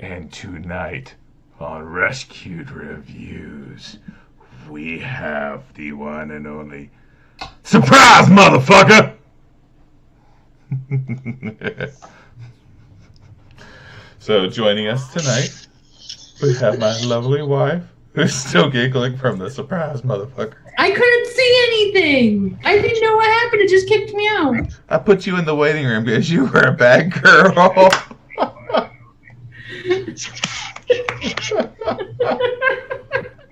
And tonight on Rescued Reviews, we have the one and only surprise, motherfucker! So joining us tonight, we have my lovely wife, who's still giggling from the surprise, motherfucker. I couldn't see anything. I didn't know what happened. It just kicked me out. I put you in the waiting room because you were a bad girl.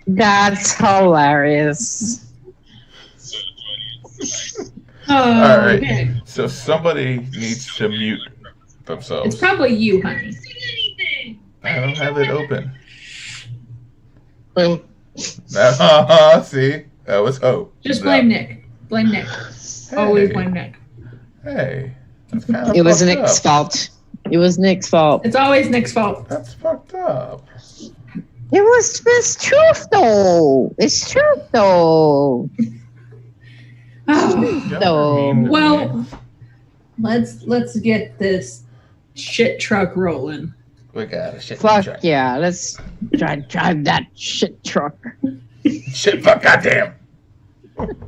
That's hilarious. Oh, All right. okay. So somebody needs to mute themselves. It's probably you, honey. I don't have it open. Boom. See? That was hope. Just blame Nick. Blame Nick. Hey. Always blame Nick. Hey. That's kind of It was fucked Nick's up. fault. It was Nick's fault. It's always Nick's fault. That's fucked up. It's truth though. It's truth though. Oh, So, well, let's get this shit truck rolling. We got a shit fuck truck. yeah. Let's drive that shit truck. Shit, fuck, goddamn.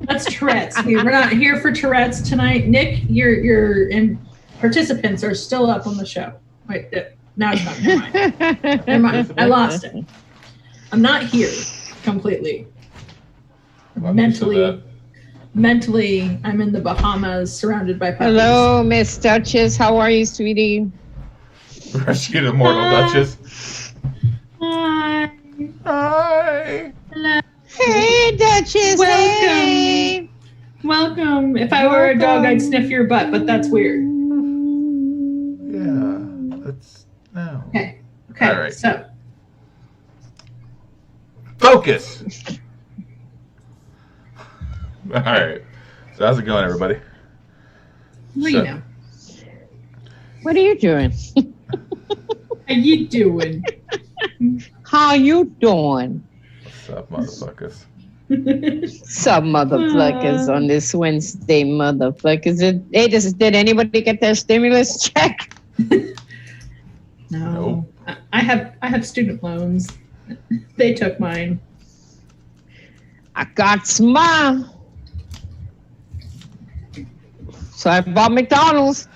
That's Tourette's. We're not here for Tourette's tonight. Nick, your participants are still up on the show. Wait, now it's not. Never mind. Never mind. I lost it. I'm not here completely. Mentally, I'm in the Bahamas, surrounded by puppies. Hello, Miss Duchess. How are you, sweetie? Rescue the mortal Duchess. Hi. Hi. Hello. Hey, Duchess. Welcome. Hey. Welcome. If I were a dog, I'd sniff your butt, but that's weird. Yeah, that's no. Okay. All right. So Focus. All right. So how's it going, everybody? what do you know? What are you doing? How you doing? How you doing? What's up, motherfuckers? Some motherfuckers on this Wednesday, motherfuckers. Did anybody get their stimulus check? No. I have student loans. They took mine. I got smile. So I bought McDonald's.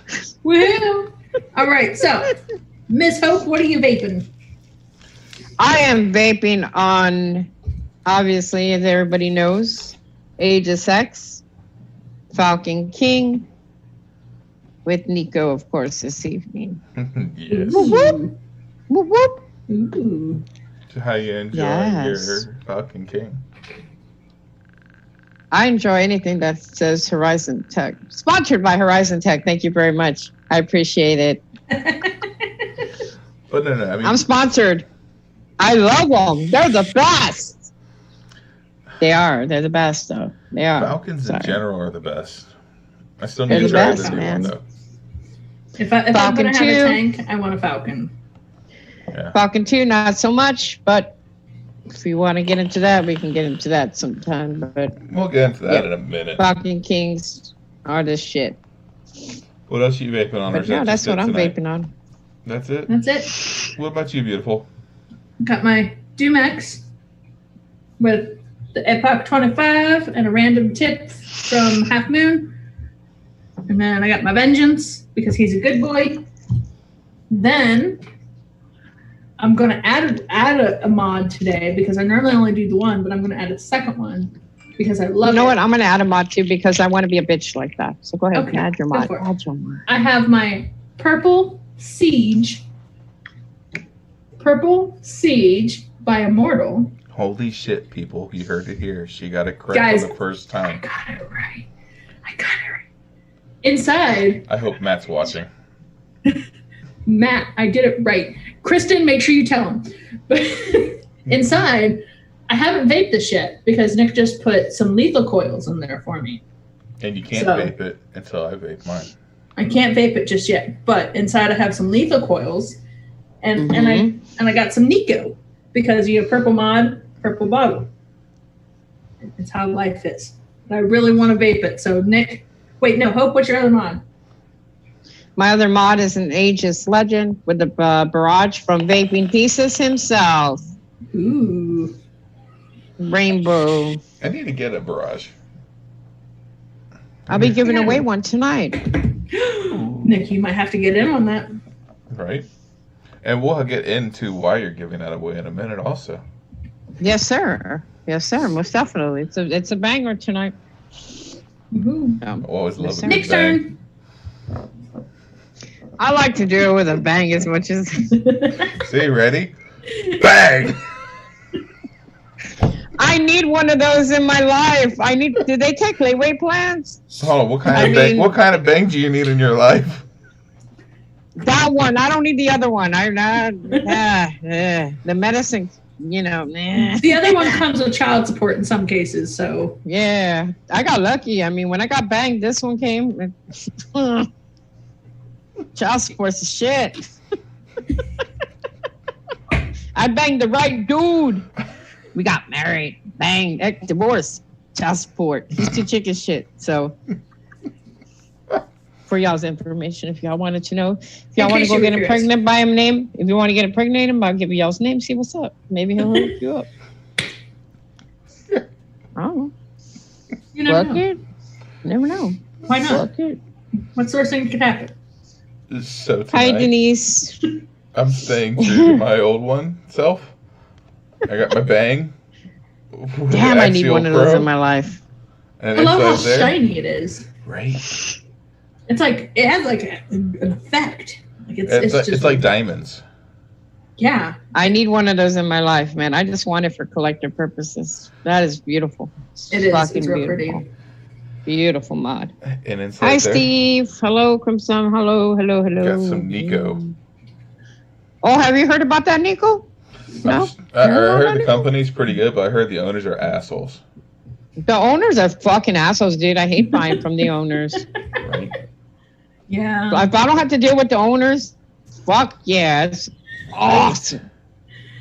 Woohoo! All right, so Miss Hope, what are you vaping? I am vaping on, obviously, as everybody knows, Age of Sex, Falcon King, with Nico, of course, this evening. Yes. Whoop, whoop. Whoop, whoop. Ooh. So how you enjoy Yes. your Falcon King? I enjoy anything that says Horizon Tech. Sponsored by Horizon Tech. Thank you very much. I appreciate it. But no, I mean, I'm sponsored. I love them. They're the best. They are. They're the best, though. They are. Falcons in Sorry. general are the best. I still They're need to the try best, the new man. one, though. If I'm Falcon gonna have 2. a tank, I want a Falcon. Yeah. Falcon 2, not so much, but if you want to get into that, we can get into that sometime. But We'll get into that Yeah. in a minute. Falcon Kings are the shit. What else are you vaping on? or But is that no, that's just what it I'm tonight? vaping on. That's it? That's it. What about you, beautiful? Got my Dumex with the Epoch 25 and a random tip from Half Moon. And then I got my Vengeance because he's a good boy. Then I'm going to add a mod today because I normally only do the one, but I'm going to add a second one because I love You know it. what? I'm going to add a mod too because I want to be a bitch like that. So go ahead Okay, and add your go mod. for it. Add your mod. I have my Purple Siege by Immortal. Holy shit, people. You heard it here. She got it correct Guys, on the first I time. got it right. Inside, I hope Matt's watching. Matt, I did it right. Kristen, make sure you tell him. But inside, I haven't vaped this yet because Nick just put some lethal coils in there for me. And you can't So- vape it until I vape mine. I can't vape it just yet, but inside I have some lethal coils, and I got some Nico because you have purple mod, purple bottle. It's how life is. But I really want to vape it. So Nick, wait, no, Hope, what's your other mod? My other mod is an ageist legend with the barrage from Vaping Pieces himself. Ooh. Rainbow. I need to get a barrage. I'll be giving away one tonight. Nick, you might have to get in on that. Right. And we'll get into why you're giving that away in a minute also. Yes, sir. Yes, sir. Most definitely. It's a banger tonight. Woohoo. I always love a good Nick's bang. turn. I like to do it with a bang as much as... See, ready? Bang! I need one of those in my life. Do they take layaway plans? Hold on, what kind of bang do you need in your life? That one. I don't need the other one. The medicine, The other one comes with child support in some cases, so. Yeah. I got lucky. I mean, when I got banged, this one came. Child support's shit. I banged the right dude. We got married, banged, divorced, child support. He's too chicken shit. So, for y'all's information, if y'all wanted to know, if y'all want to go get him pregnant by him name, if you want to get him pregnant, I'll give you y'all's name, see what's up. Maybe he'll hook you up. I don't know. You never Fuck know. it. Never know. Why not? Fuck it. What's the worst thing that could happen? So Hi, tonight, Denise. I'm staying true to my old one self. I got my bang. with Damn, the I need Axial one of those Pro, in my life. and I love how inside there- shiny it is. Right. It's like it has like an effect. Like it's just like diamonds. yeah. I need one of those in my life, man. I just want it for collector purposes. That is beautiful. It is. Fucking It's real beautiful. pretty. Beautiful mod. And inside Hi, there, Steve. Hello, Crimson. Hello. got some Nico. Oh, have you heard about that, Nico? No? I heard the company's pretty good, but I heard the owners are assholes. The owners are fucking assholes, dude. I hate buying from the owners. Right. Yeah. If I don't have to deal with the owners, fuck yeah. It's awesome.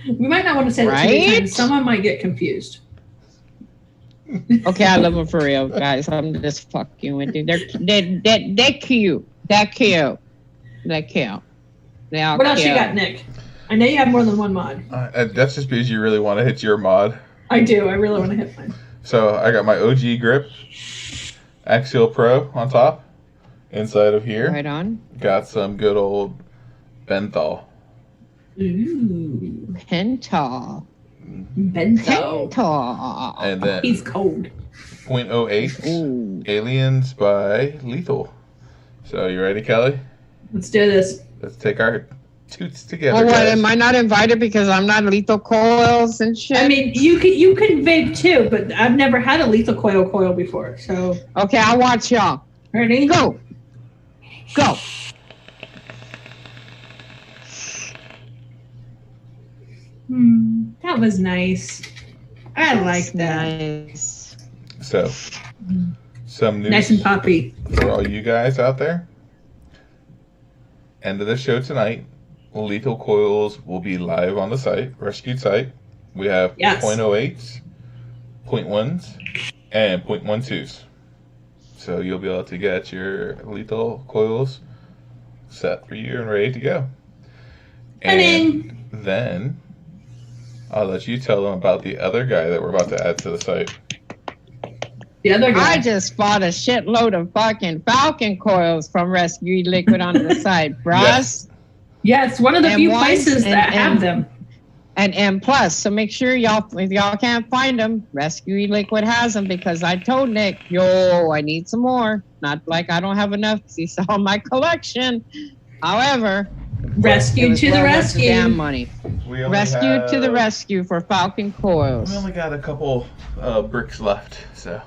We might not want to say that too many Right? times. Someone might get confused. Okay, I love them for real, guys. I'm just fucking with you. They're cute. They're cute. They're cute. They're cute. They are What else cute. you got, Nick? I know you have more than one mod. That's just because you really want to hit your mod. I do. I really want to hit mine. So I got my OG grip, Axial Pro on top. Inside of here, Right on. got some good old Benthol. Ooh. Pental. Bento. Pental. And then He's cold. 0.08 Ooh. Aliens by Lethal. So you ready, Kelly? Let's do this. Let's take our toots together. Well, what, guys. am I not invited because I'm not lethal coils and shit? I mean, you can vape too, but I've never had a lethal coil before. So Okay, I'll watch y'all. ready? Go. Go. That was nice. I like that. Nice. So, some news Nice and poppy. for all you guys out there. End of the show tonight. Lethal coils will be live on the site, rescued site. We have Yes. 0.08s, 0.1s, and 0.12s. So you'll be able to get your lethal coils set for you and ready to go. And then I'll let you tell them about the other guy that we're about to add to the site. The other guy. I just bought a shitload of fucking Falcon coils from Rescue Liquid on the site, bruh. Yes. Yeah, it's one of the And few ones places that and- have them. And M plus. So make sure y'all, if y'all can't find them, Rescue Liquid has them because I told Nick, yo, I need some more. Not like I don't have enough because he saw my collection. However, it Rescued was to the well worth rescue. damn money. We only Rescued to the have- rescue for Falcon coils. We only got a couple bricks left, so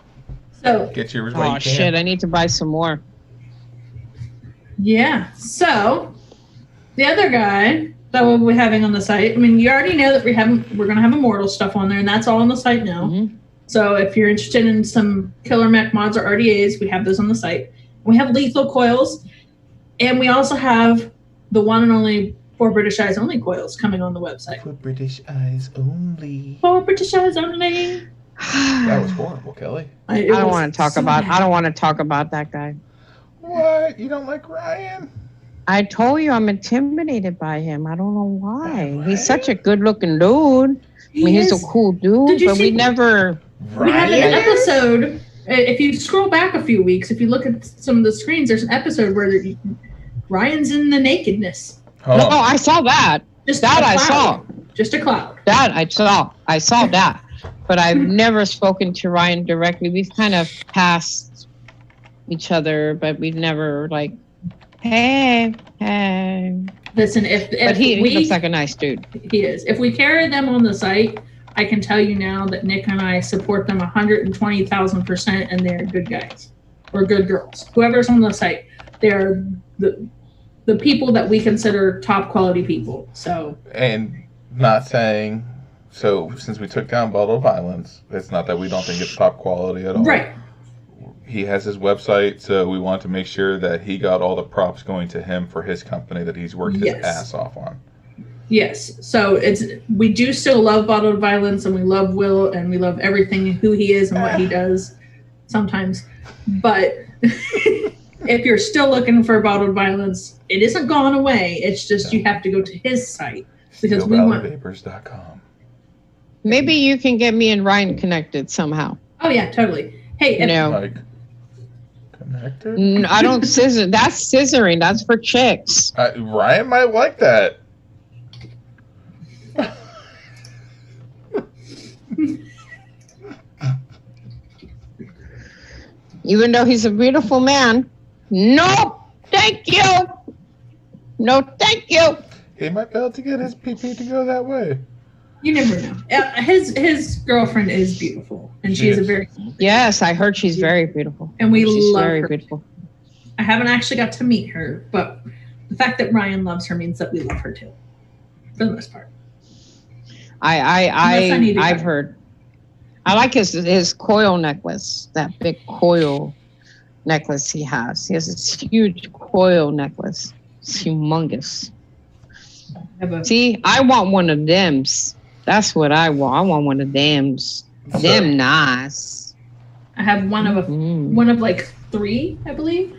So get yours while Oh you shit! can. I need to buy some more. yeah, so the other guy that we'll be having on the site. I mean, you already know that we're gonna have Immortal stuff on there, and that's all on the site now. Mhm. So if you're interested in some killer mech mods or RDAs, we have those on the site. We have lethal coils, and we also have the one and only For British Eyes Only coils coming on the website. For British eyes only. For British Eyes Only. That was horrible, Kelly. I don't want to talk about. I don't want to talk about that guy. What? You don't like Ryan? I told you I'm intimidated by him. I don't know why. Right. He's such a good-looking dude. He's a cool dude, but we never. We have an episode. If you scroll back a few weeks, if you look at some of the screens, there's an episode where Ryan's in the nakedness. Oh. No, I saw that. Just a cloud. That I saw. I saw that. But I've never spoken to Ryan directly. We've kind of passed each other, but we've never like, hey. Listen, but he looks like a nice dude. He is. If we carry them on the site, I can tell you now that Nick and I support them 120,000%, and they're good guys or good girls. Whoever's on the site, they're the people that we consider top quality people. So, and not saying, so since we took down Bottle Violence, it's not that we don't think it's top quality at all. Right. He has his website, so we want to make sure that he got all the props going to him for his company that he's worked his ass off on. Yes. So we do still love Bottled Violence, and we love Will, and we love everything, who he is and what he does sometimes. But if you're still looking for Bottled Violence, it isn't gone away. It's just you have to go to his site because we want vapors.com. Maybe you can get me and Ryan connected somehow. Oh yeah, totally. Hey, like connected? I don't scissor. That's scissoring. That's for chicks. Ryan might like that. Even though he's a beautiful man. No, thank you. No, thank you. He might be able to get his PP to go that way. You never know. His girlfriend is beautiful, and she's a very yes. I heard she's very beautiful, and she's love very her. Beautiful. I haven't actually got to meet her, but the fact that Ryan loves her means that we love her too, for the most part. I've heard. I like his coil necklace, that big coil necklace he has. He has this huge coil necklace. It's humongous. See, I want one of them's. That's what I want. I want one of them's. Them nice. I have one of like 3, I believe.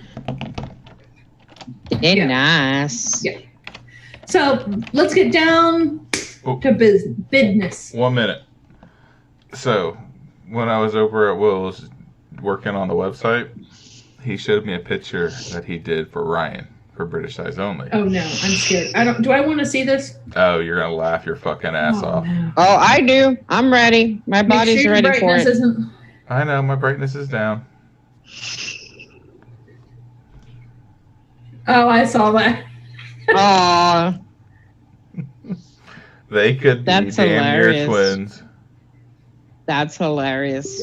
They're nice. Yeah. So let's get down to business. 1 minute. So, when I was over at Will's working on the website, he showed me a picture that he did for Ryan for British Eyes Only. Oh no, I'm scared. Do I want to see this? Oh, you're gonna laugh your fucking ass off. No. Oh, I do. I'm ready. My body's ready for it. I know, my brightness is down. Oh, I saw that. Aw. They could be damn near twins. That's hilarious.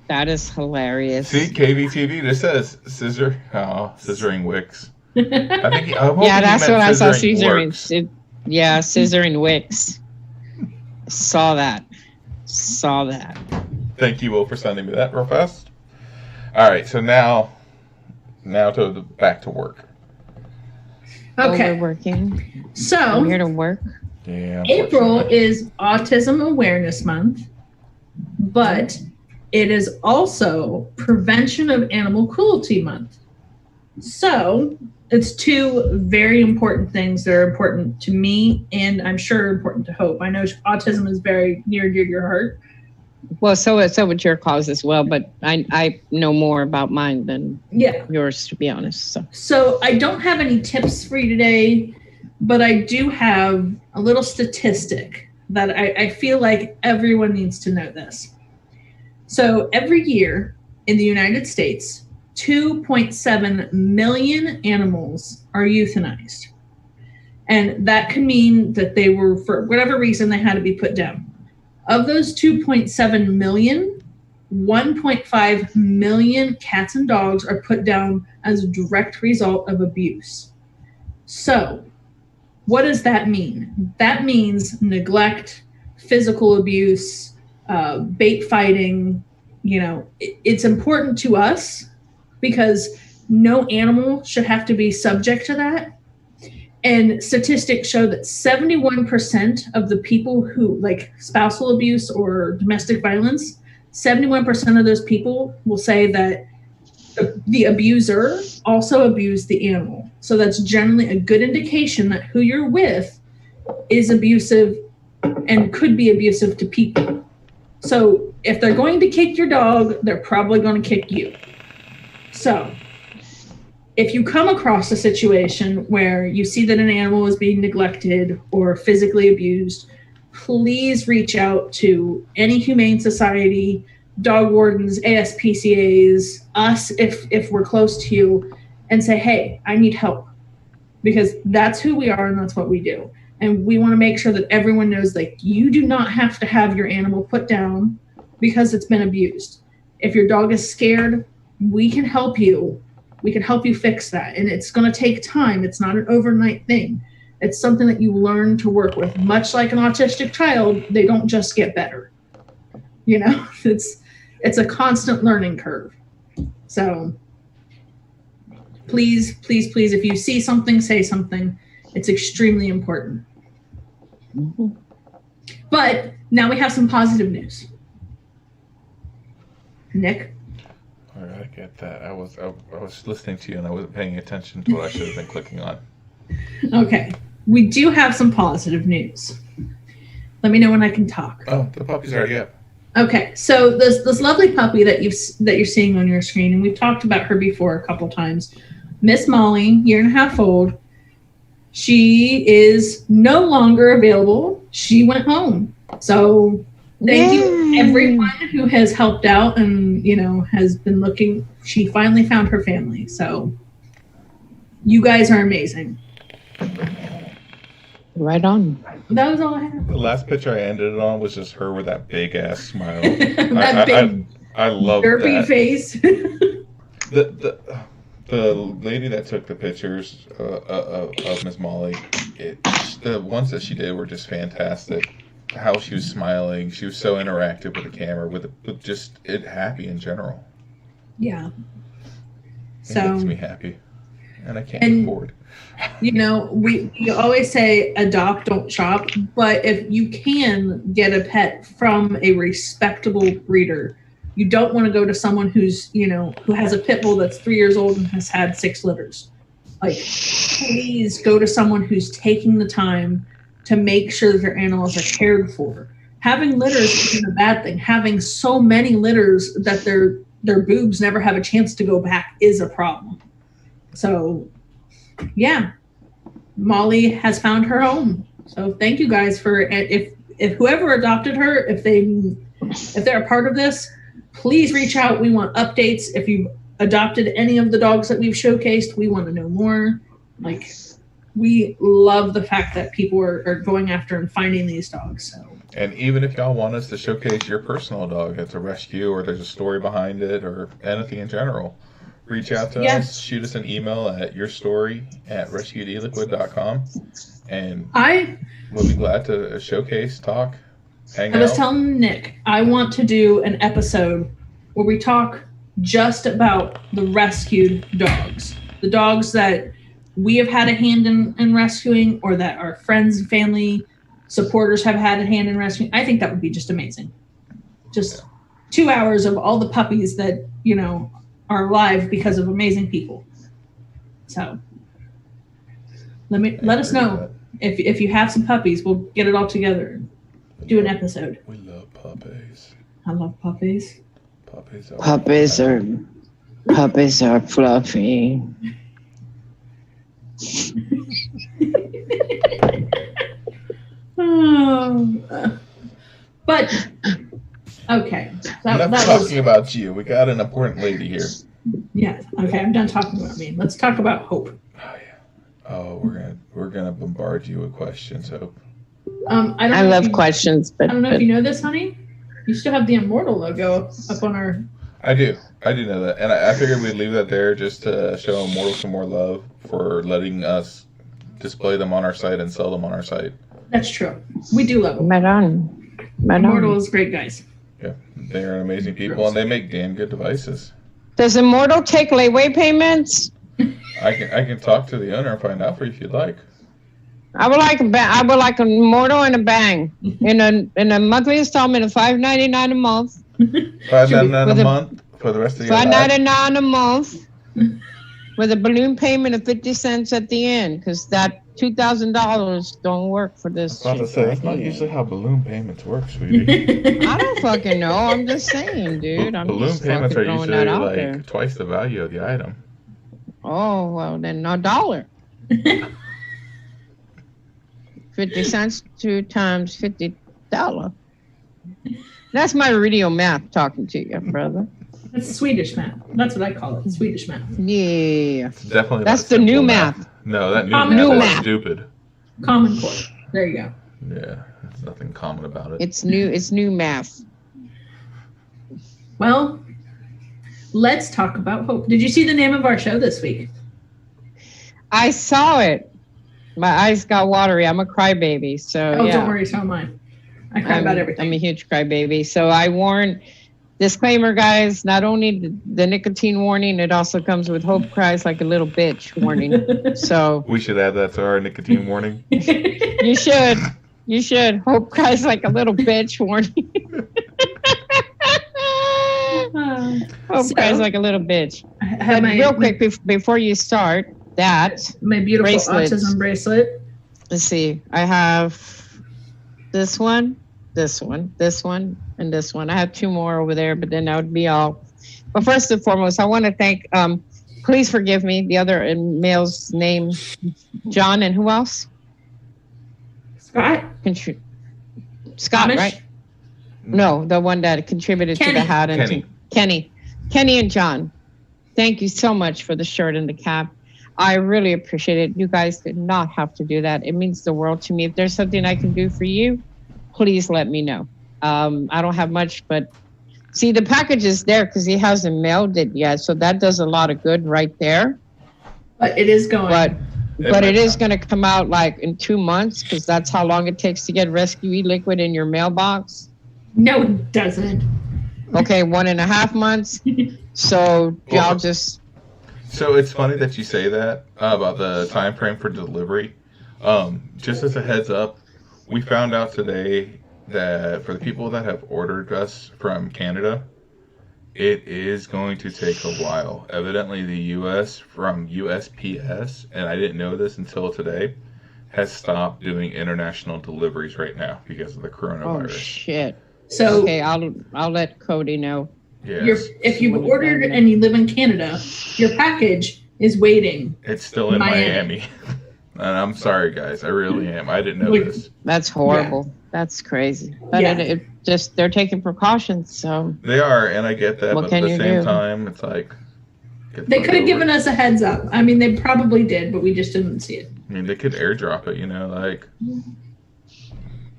That is hilarious. See, KVTV, this says scissoring wicks. I think yeah, that's what I saw. Scissoring. Yeah, scissoring wicks. Saw that. Thank you, Will, for sending me that real fast. All right, so now to back to work. Okay. Oh, we're working. So I'm here to work. Yeah. April is Autism Awareness Month, but it is also Prevention of Animal Cruelty Month. So it's 2 very important things that are important to me, and I'm sure important to Hope. I know autism is very near to your heart. Well, so would your cause as well, but I know more about mine than yours, to be honest. So I don't have any tips for you today, but I do have a little statistic that I feel like everyone needs to know this. So every year in the United States, 2.7 million animals are euthanized. And that can mean that they were, for whatever reason, they had to be put down. Of those 2.7 million, 1.5 million cats and dogs are put down as a direct result of abuse. So what does that mean? That means neglect, physical abuse, bait fighting. You know, it's important to us because no animal should have to be subject to that. And statistics show that 71% of the people who, like spousal abuse or domestic violence, 71% of those people will say that the abuser also abused the animal. So that's generally a good indication that who you're with is abusive and could be abusive to people. So if they're going to kick your dog, they're probably going to kick you. So if you come across a situation where you see that an animal is being neglected or physically abused, please reach out to any humane society, dog wardens, ASPCAs, us if we're close to you, and say, hey, I need help. Because that's who we are and that's what we do. And we want to make sure that everyone knows, like, you do not have to have your animal put down because it's been abused. If your dog is scared, we can help you. We can help you fix that. And it's going to take time. It's not an overnight thing. It's something that you learn to work with. Much like an autistic child, they don't just get better. You know, it's a constant learning curve. So please, please, please, if you see something, say something. It's extremely important. Mm-hmm. But now we have some positive news. Nick? All right, I get that. I was listening to you and I wasn't paying attention to what I should have been clicking on. Okay. We do have some positive news. Let me know when I can talk. Oh, the puppy's already up. Okay, so this lovely puppy that you're seeing on your screen, and we've talked about her before a couple times, Miss Molly, 1.5 years old. She is no longer available. She went home. So thank you everyone who has helped out and, you know, has been looking. She finally found her family. So you guys are amazing. Right on. That was all I had. The last picture I ended it on was just her with that big ass smile. That big I love derpy that face. The lady that took the pictures of Miss Molly, the ones that she did were just fantastic. How she was smiling, she was so interactive with the camera, with just it happy in general. Yeah. It makes me happy, and I can't afford. You know, we always say adopt, don't shop, but if you can get a pet from a respectable breeder, you don't want to go to someone who's, you know, who has a pit bull that's 3 years old and has had 6 litters. Like, please go to someone who's taking the time to make sure that their animals are cared for. Having litters isn't a bad thing. Having so many litters that their boobs never have a chance to go back is a problem. So, yeah, Molly has found her home. So thank you guys for if whoever adopted her, if they're a part of this, please reach out. We want updates. If you've adopted any of the dogs that we've showcased, we want to know more. Like, we love the fact that people are going after and finding these dogs. So. And even if y'all want us to showcase your personal dog as a rescue, or there's a story behind it, or anything in general, reach out to us. Shoot us an email at yourstory@rescuedeliquid.com, and we'll be glad to showcase, talk, hang out. I was telling Nick, I want to do an episode where we talk just about the rescued dogs. The dogs that we have had a hand in rescuing, or that our friends and family supporters have had a hand in rescuing. I think that would be just amazing. Just 2 hours of all the puppies that, you know, are alive because of amazing people. So let us know if you have some puppies. We'll get it all together and do an episode. We love puppies. I love puppies. Puppies are fluffy. But okay, I'm not talking about you. We got an important lady here. Yeah. Okay, I'm done talking about me. Let's talk about Hope. Oh yeah. Oh, we're gonna bombard you with questions, Hope. I love questions, but I don't know if you know this, honey. You still have the Immortal logo up on our. I do know that, and I figured we'd leave that there just to show Immortal some more love for letting us display them on our site and sell them on our site. That's true. We do love them. Right on. Immortal is great, guys. Yeah, they are amazing people, and they make damn good devices. Does Immortal take layaway payments? I can talk to the owner and find out for you if you'd like. I would like an Immortal and a bang in a monthly installment of $5.99 a month. $5.99 a month, for the rest of your life. $5.99 a month with a balloon payment of 50 cents at the end, because that $2,000 don't work for this. I was about to say, that's not usually how balloon payments work, sweetie. I don't fucking know. I'm just saying, dude. Balloon payments are usually like twice the value of the item. Oh, well, then $1. 50 cents 2 times $50. That's my radio math talking to you, brother. That's Swedish math. That's what I call it, Swedish math. Yeah. It's definitely that's the new math. No, that new math is stupid. Common Core. There you go. Yeah, there's nothing common about it. It's new math. Well, let's talk about hope. Did you see the name of our show this week? I saw it. My eyes got watery. I'm a crybaby, so yeah. Don't worry, so am I. I cry about everything. I'm a huge crybaby. So I warn, disclaimer, guys, not only the nicotine warning, it also comes with hope cries like a little bitch warning. So we should add that to our nicotine warning. You should. You should. Hope cries like a little bitch warning. Hope cries like a little bitch. Real quick, before you start, my beautiful autism bracelet. Let's see. I have this one, and this one. I have 2 more over there, but then that would be all. But first and foremost, I want to thank, please forgive me, the other male's name, John, and who else? Scott. Scott, Amish? Right? No, the one that contributed to the hat. And Kenny and John. Thank you so much for the shirt and the cap. I really appreciate it. You guys did not have to do that. It means the world to me. If there's something I can do for you, please let me know. I don't have much, but see, the package is there because he hasn't mailed it yet. So that does a lot of good right there. But it is going. But it is going to come out like in 2 months, because that's how long it takes to get Rescue E-Liquid in your mailbox. No, it doesn't. Okay, 1.5 months. So y'all just... So it's funny that you say that about the time frame for delivery. Just as a heads up, we found out today that for the people that have ordered us from Canada, it is going to take a while. Evidently, the U.S. from USPS, and I didn't know this until today, has stopped doing international deliveries right now because of the coronavirus. Oh, shit. So okay, I'll let Cody know. Yes. If you've ordered and you live in Canada, your package is waiting. It's still in Miami. And I'm sorry, guys. I really am. I didn't know this. That's horrible. Yeah. That's crazy. But it just, they're taking precautions, so. They are, and I get that. But at the same time, it's like. They could have given us a heads up. I mean, they probably did, but we just didn't see it. I mean, they could airdrop it, like.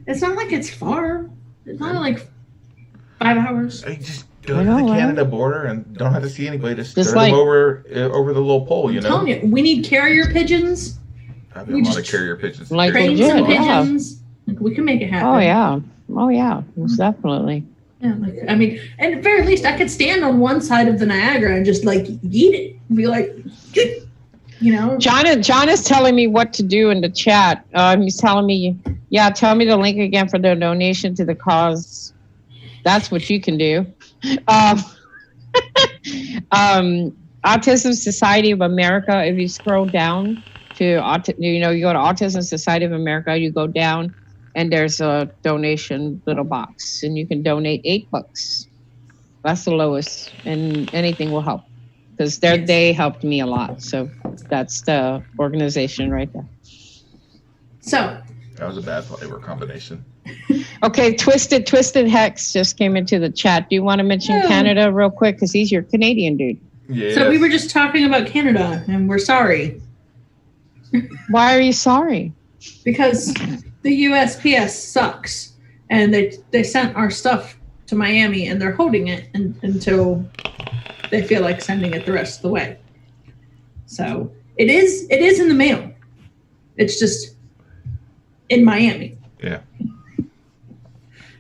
It's not like it's far. It's not like 5 hours. They just go to the Canada border and don't have to see anybody. Just throw them over the little pole, I'm telling you, we need carrier pigeons. I've got a lot of carrier pigeons. Like train some pigeons. Like, we can make it happen. Oh yeah, most definitely. Yeah, I mean, and at the very least, I could stand on one side of the Niagara and just eat it, and be like, John is telling me what to do in the chat. He's telling me, tell me the link again for the donation to the cause. That's what you can do. Autism Society of America. If you scroll down to you go to Autism Society of America, you go down, and there's a donation little box, and you can donate $8. That's the lowest, and anything will help, because they helped me a lot. So that's the organization right there. So that was a bad flavor combination. Okay, Twisted Hex just came into the chat. Do you want to mention Canada real quick, because he's your Canadian dude? Yeah. So we were just talking about Canada, and we're sorry. Why are you sorry? Because the USPS sucks, and they sent our stuff to Miami, and they're holding it until they feel like sending it the rest of the way. So it is in the mail. It's just in Miami. Yeah.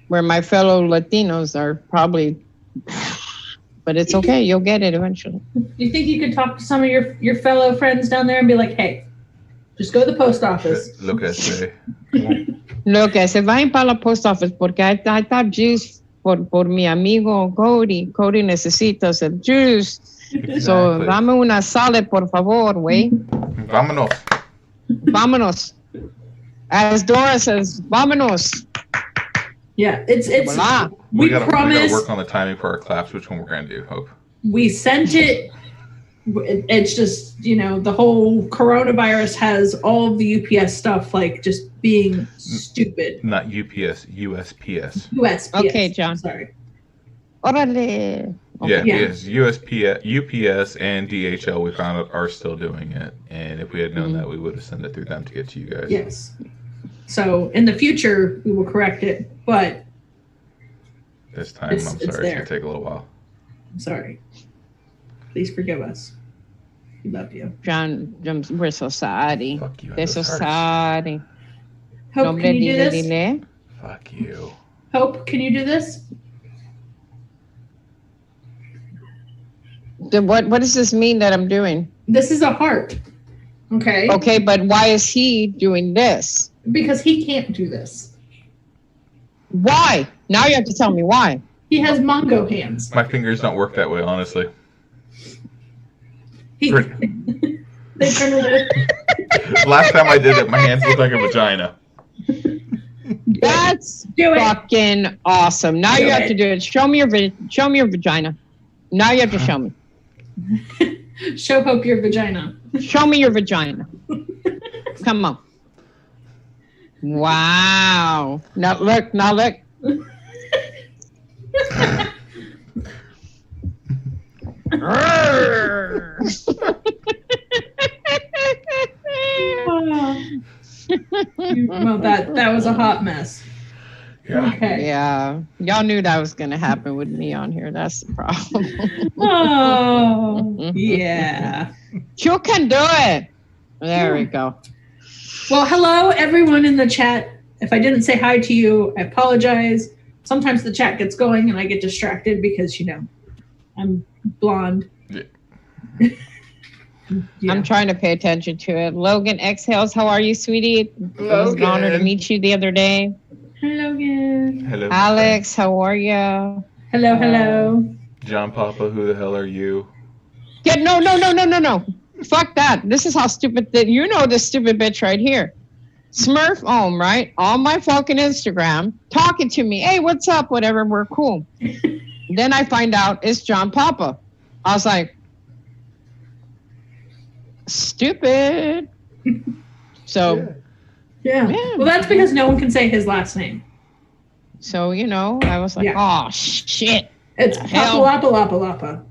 Where my fellow Latinos are probably, but it's okay. You'll get it eventually. Do you think you could talk to some of your fellow friends down there and be like, hey, just go to the post office. Look, se vayan para la post office, porque I thought Jews por mi amigo Cody. Cody necesita el juice. Exactly. So, dame una salad, por favor, güey. Vámonos. Vámonos. As Dora says, vámonos. Yeah, it's Voila. We we gotta promise. work on the timing for our claps, which one we're gonna do, Hope. We sent it. It's just, the whole coronavirus has all of the UPS stuff like just being stupid. Not UPS, USPS. USPS. Okay, John. Sorry. Órale. Yeah, Yeah. because UPS and DHL we found out are still doing it, and if we had known that, we would have sent it through them to get to you guys. Yes. So in the future, we will correct it, but This time, It's I'm sorry, it's there. gonna take a little while. I'm sorry. Please forgive us. We love you. John, we're so sorry. Fuck you. We're so this hurts. sorry. Hope, can you do this? Dile. Fuck you. Hope, can you do this? What does this mean that I'm doing? This is a heart. Okay? Okay, but why is he doing this? Because he can't do this. Why? Now you have to tell me why. He has Mongo hands. My fingers don't work that way, honestly. He, they turn it. Last time I did it, my hands looked like a vagina. That's Do it. fucking awesome. Now Do you have it. to do it. Show me your vagina. Now you have to show me. Show Hope your vagina. Show me your vagina. Come on. Wow. Now look. Well, that was a hot mess. Yeah. Okay. Yeah. Y'all knew that was going to happen with me on here. That's the problem. Oh, yeah. You can do it. There we go. Well, hello, everyone in the chat. If I didn't say hi to you, I apologize. Sometimes the chat gets going and I get distracted because, I'm blonde. Yeah. Yeah. I'm trying to pay attention to it. Logan exhales. How are you, sweetie? It was an honor to meet you the other day. Hello again. Hello. Alex, how are you? Hello. John Papa, who the hell are you? Yeah, no. Fuck that. This is how stupid you know this stupid bitch right here. Smurf Ohm, right? On my fucking Instagram, talking to me. Hey, what's up? Whatever, we're cool. Then I find out it's John Papa. I was like, stupid. So, Yeah. Yeah. Well, that's because no one can say his last name. so I was like, Yeah. oh, shit. It's Hell. Papalapalapalapa,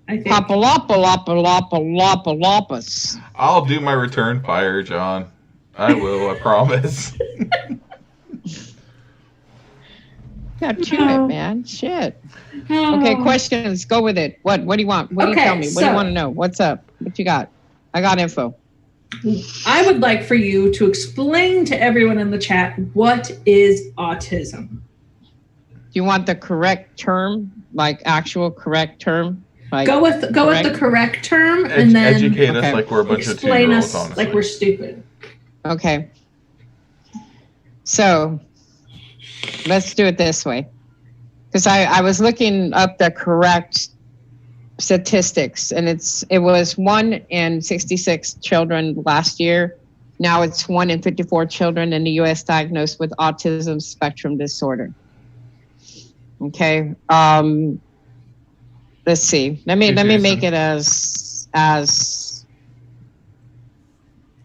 I think. Papalapalapas. I'll do my return fire, John. I will, I promise. Got to No. it, man. Shit. Oh. Okay, questions. Go with it. What do you want? What do you Okay, tell me? What do you so- want to know? What's up? What you got? I got info. I would like for you to explain to everyone in the chat what is autism. Do you want the correct term? Like actual correct term? Like Go with the correct term and then Educate Okay. us like we're a bunch of explain two-year-olds, us honestly. like we're stupid. Okay. So let's do it this way. Because I was looking up the correct statistics, and it was 1 in 66 children last year. Now it's 1 in 54 children in the U.S. diagnosed with autism spectrum disorder. Okay. Let's see. Let me make it as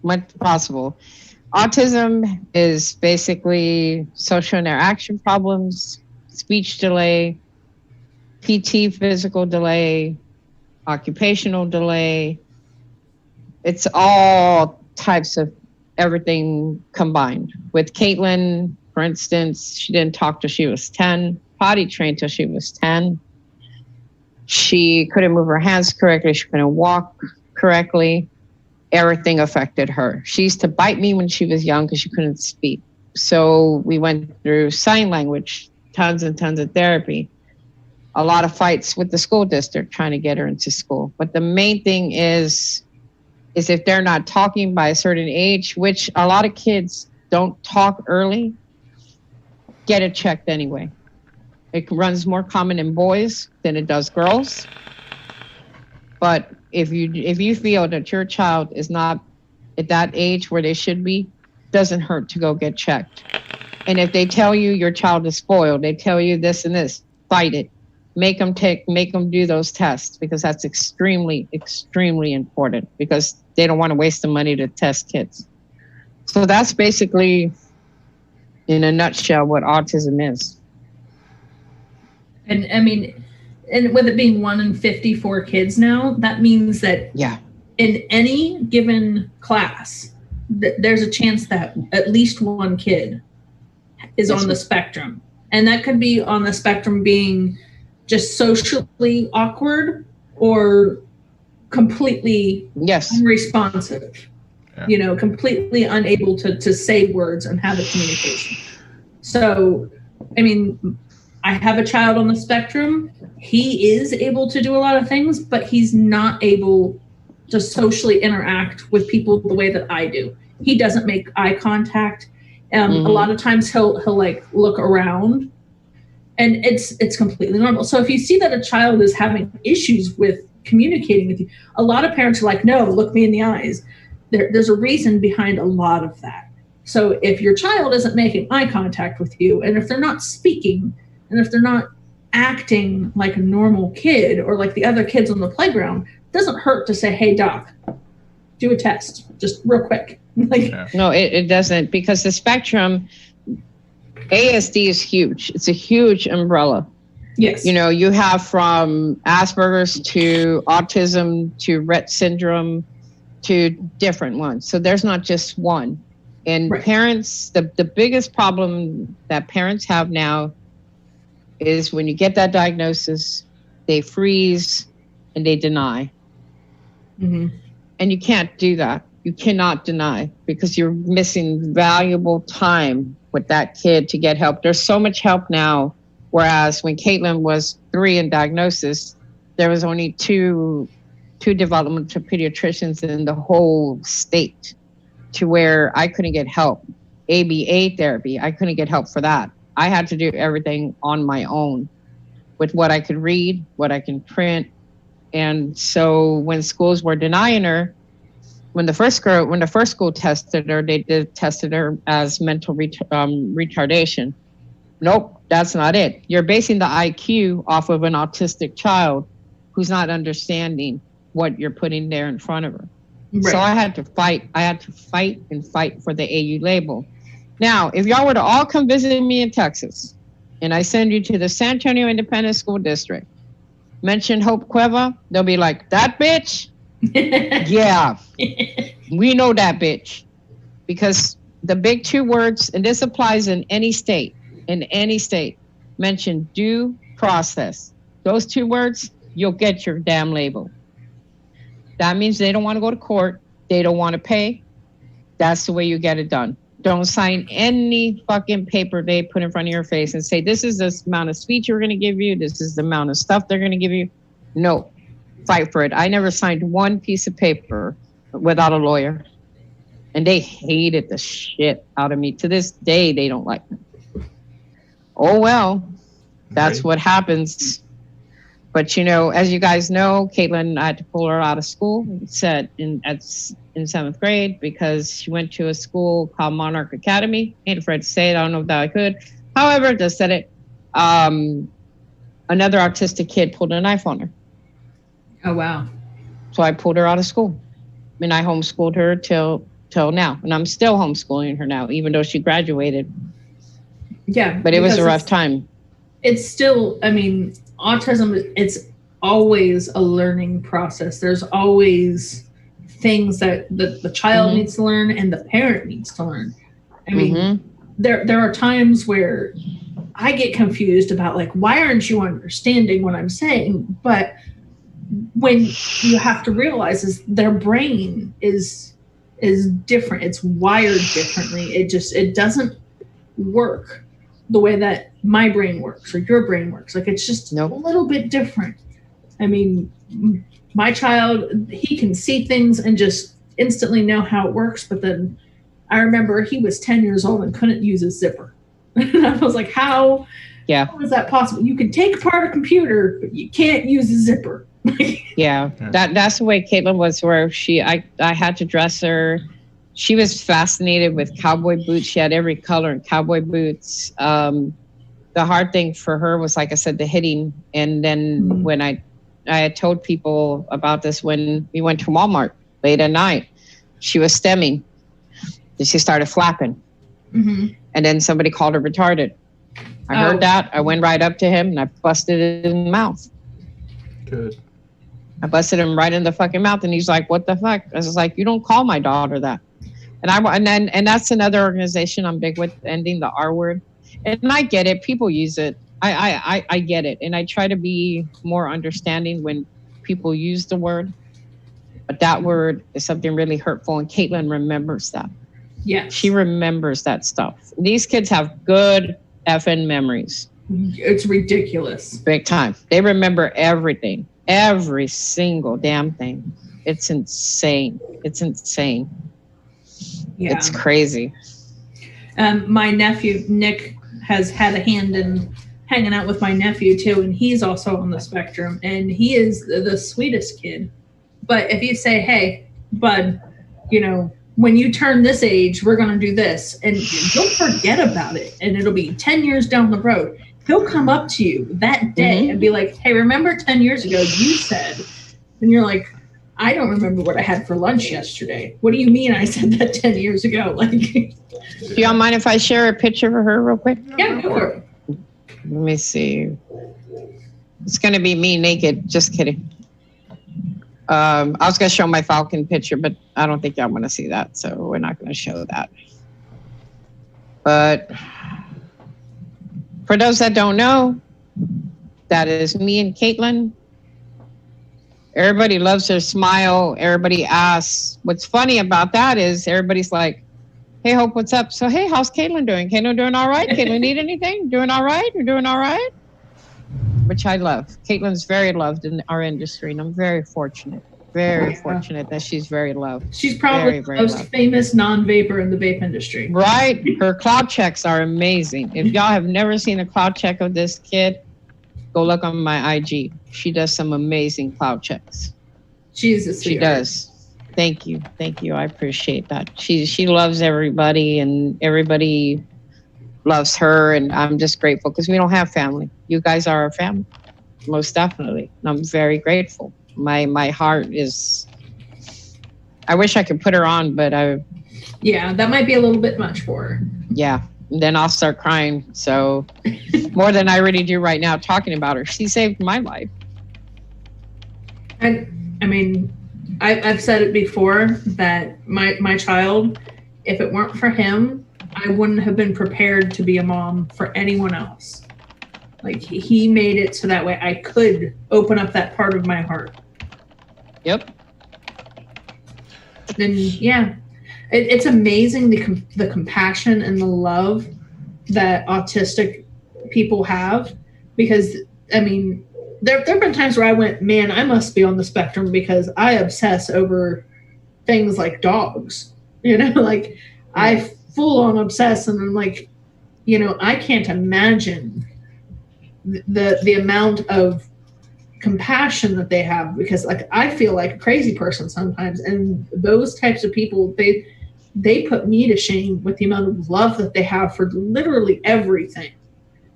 much as possible. Autism is basically social interaction problems, speech delay, PT physical delay, occupational delay. It's all types of everything combined. With Caitlin, for instance, she didn't talk till she was 10, potty trained till she was 10. She couldn't move her hands correctly. She couldn't walk correctly. Everything affected her. She used to bite me when she was young because she couldn't speak. So we went through sign language, tons and tons of therapy, a lot of fights with the school district trying to get her into school. But the main thing is if they're not talking by a certain age, which a lot of kids don't talk early, get it checked anyway. It runs more common in boys than it does girls. But if you feel that your child is not at that age where they should be, doesn't hurt to go get checked. And if they tell you your child is spoiled, they tell you this and this, fight it. Make them do those tests, because that's extremely, extremely important, because they don't want to waste the money to test kids. So that's basically, in a nutshell, what autism is. And I mean, and with it being 1 in 54 kids now, that means that in any given class, there's a chance that at least one kid is on the spectrum. And that could be on the spectrum being just socially awkward or completely unresponsive, completely unable to say words and have a communication. So, I mean, I have a child on the spectrum. He is able to do a lot of things, but he's not able to socially interact with people the way that I do. He doesn't make eye contact. A lot of times he'll like look around, and it's completely normal. So if you see that a child is having issues with communicating with you, a lot of parents are like, no, look me in the eyes. There's a reason behind a lot of that. So if your child isn't making eye contact with you, and if they're not speaking, and if they're not acting like a normal kid or like the other kids on the playground, it doesn't hurt to say, hey, doc, do a test, just real quick. No, it doesn't, because the spectrum, ASD is huge. It's a huge umbrella. Yes. You have from Asperger's to autism to Rett syndrome to different ones. So there's not just one. And parents, the biggest problem that parents have now is when you get that diagnosis, they freeze and they deny. And you can't do that. You cannot deny, because you're missing valuable time with that kid to get help. There's so much help now, whereas when Caitlin was 3 in diagnosis, there was only two developmental pediatricians in the whole state, to where I couldn't get help. ABA therapy, I couldn't get help for that. I had to do everything on my own with what I could read, what I can print. And so when schools were denying her, when the first school tested her, they tested her as mental retardation. Nope, that's not it. You're basing the IQ off of an autistic child who's not understanding what you're putting there in front of her. Right. So I had to fight. I had to fight and fight for the AU label. Now, if y'all were to all come visit me in Texas, and I send you to the San Antonio Independent School District, mention Hope Cueva, they'll be like, that bitch? Yeah, we know that bitch. Because the big 2 words, and this applies in any state, mention due process. Those 2 words, you'll get your damn label. That means they don't want to go to court. They don't want to pay. That's the way you get it done. Don't sign any fucking paper they put in front of your face and say, this is the amount of speech we're going to give you. This is the amount of stuff they're going to give you. No, fight for it. I never signed one piece of paper without a lawyer. And they hated the shit out of me. To this day, they don't like me. Oh, well, that's what happens. But, as you guys know, Caitlin, I had to pull her out of school in 7th grade, because she went to a school called Monarch Academy. Ain't afraid to say it. I don't know if that I could. However, just said it. Another autistic kid pulled a knife on her. Oh, wow. So I pulled her out of school. And I homeschooled her till now. And I'm still homeschooling her now, even though she graduated. Yeah. But it was a rough time. It's still, autism, it's always a learning process. There's always things that the child needs to learn and the parent needs to learn. There are times where I get confused about, like, why aren't you understanding what I'm saying? But when you have to realize is their brain is different. It's wired differently. It doesn't work the way that my brain works or your brain works. Like, it's just a little bit different. My child, he can see things and just instantly know how it works. But then I remember he was 10 years old and couldn't use a zipper. And I was like, how Yeah. How is that possible? You can take apart a computer, but you can't use a zipper. Yeah. That's the way Caitlin was, where I had to dress her. She was fascinated with cowboy boots. She had every color in cowboy boots. The hard thing for her was, like I said, the hitting. And then when I had told people about this when we went to Walmart late at night, she was stemming. And she started flapping. Mm-hmm. And then somebody called her retarded. I heard that. I went right up to him and I busted it in the mouth. Good. I busted him right in the fucking mouth, and he's like, "What the fuck?" I was like, "You don't call my daughter that." And that's another organization I'm big with, ending the R word. And I get it. People use it. I get it. And I try to be more understanding when people use the word. But that word is something really hurtful. And Caitlin remembers that. Yeah. She remembers that stuff. These kids have good effing memories. It's ridiculous. Big time. They remember everything. Every single damn thing. It's insane. It's insane. Yeah. It's crazy. My nephew, Nick, has had a hand in hanging out with my nephew, too, and he's also on the spectrum, and he is the sweetest kid. But if you say, hey, bud, you know, when you turn this age, we're going to do this, and you'll forget about it, and it'll be 10 years down the road. He'll come up to you that day and be like, hey, remember 10 years ago you said, and you're like, I don't remember what I had for lunch yesterday. What do you mean I said that 10 years ago? Like, do y'all mind if I share a picture of her real quick? Yeah, go for it. Let me see. It's going to be me naked. Just kidding. I was going to show my falcon picture, but I don't think y'all want to see that, so we're not going to show that. But for those that don't know, that is me and Caitlin. Everybody loves her smile. Everybody asks. What's funny about that is everybody's like, hey, Hope, what's up? So, hey, how's Caitlin doing? Caitlin doing all right? Caitlin need anything? Doing all right? You're doing all right? Which I love. Caitlin's very loved in our industry, and I'm very fortunate. Very fortunate that she's very loved. She's probably the most famous non-vapor in the vape industry. Right? Her cloud checks are amazing. If y'all have never seen a cloud check of this kid, go look on my IG. She does some amazing cloud checks. Jesus, she does. Thank you. Thank you. I appreciate that. She loves everybody, and everybody loves her, and I'm just grateful because we don't have family. You guys are our family, most definitely. And I'm very grateful. My heart is, I wish I could put her on, but yeah, that might be a little bit much for her. Yeah. And then I'll start crying. So more than I already do right now talking about her. She saved my life. I mean, I've said it before that my child, if it weren't for him, I wouldn't have been prepared to be a mom for anyone else. Like, he made it so that way I could open up that part of my heart. Yep. And yeah, it's amazing the compassion and the love that autistic people have, because I mean, there have been times where I went, man, I must be on the spectrum because I obsess over things like dogs, you know, like I full on obsess, and I'm like, you know, I can't imagine the amount of compassion that they have, because like I feel like a crazy person sometimes, and those types of people, they put me to shame with the amount of love that they have for literally everything.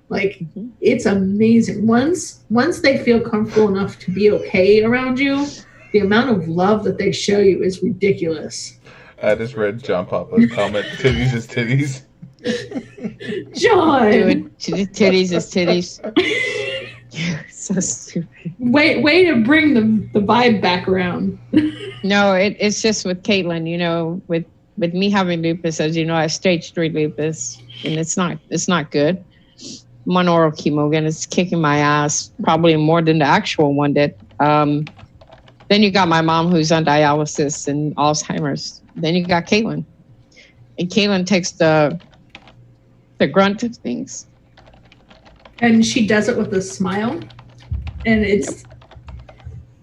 Like, it's amazing. Once they feel comfortable enough to be okay around you, the amount of love that they show you is ridiculous. I just read John Papa's comment, titties is titties. John! Dude, titties is titties. So stupid. Way to bring the vibe back around. No, it's just with Caitlin, you know, with me having lupus, as you know, I have stage 3 lupus, and it's not good. I'm on oral chemo again. It's kicking my ass, probably more than the actual one did. Then you got my mom who's on dialysis and Alzheimer's. Then you got Caitlin. And Caitlin takes the grunt of things. And she does it with a smile. And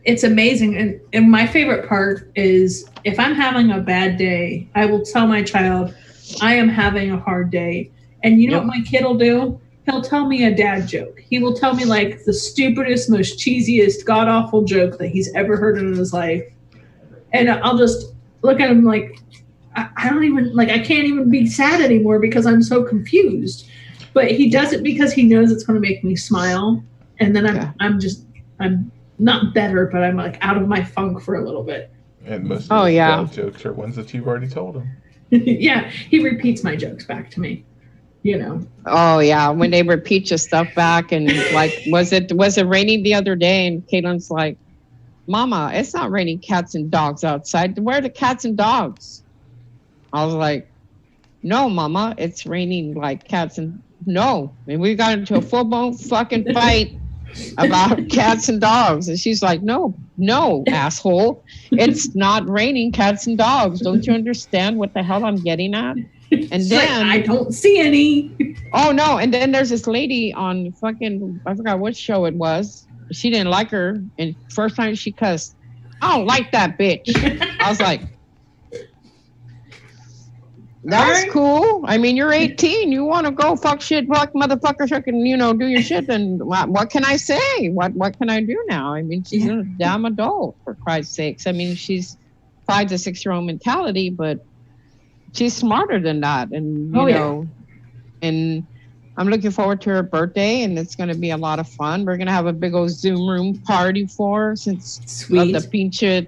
it's amazing. And my favorite part is, if I'm having a bad day, I will tell my child, I am having a hard day. And you know what my kid will do? he'll tell me a dad joke. He will tell me like the stupidest, most cheesiest, god awful joke that he's ever heard in his life, and I'll just look at him like I don't even like I can't even be sad anymore because I'm so confused. But he does it because he knows it's going to make me smile, and then I'm not better, but I'm like out of my funk for a little bit. And most of his jokes are ones that you've already told him. Yeah, he repeats my jokes back to me. Oh yeah, when they repeat your stuff back, and like, was it raining the other day? And Caitlin's like, "Mama, it's not raining cats and dogs outside. Where are the cats and dogs?" I was like, "No, Mama, it's raining like cats and no." And we got into a full-blown fucking fight about cats and dogs, and she's like, "No, asshole, it's not raining cats and dogs. Don't you understand what the hell I'm getting at?" And then I don't see any. Oh no! And then there's this lady on fucking, I forgot what show it was. She didn't like her, and first time she cussed, "I don't like that bitch." I was like, "That's cool. I mean, you're 18. You want to go fuck shit, fuck motherfucker, fucking, do your shit. Then what can I say? What can I do now? I mean, she's a damn adult, for Christ's sakes. I mean, she's 5 to 6 year old mentality, but she's smarter than that. And you know, and I'm looking forward to her birthday, and it's going to be a lot of fun. We're going to have a big old Zoom room party for her since the pinche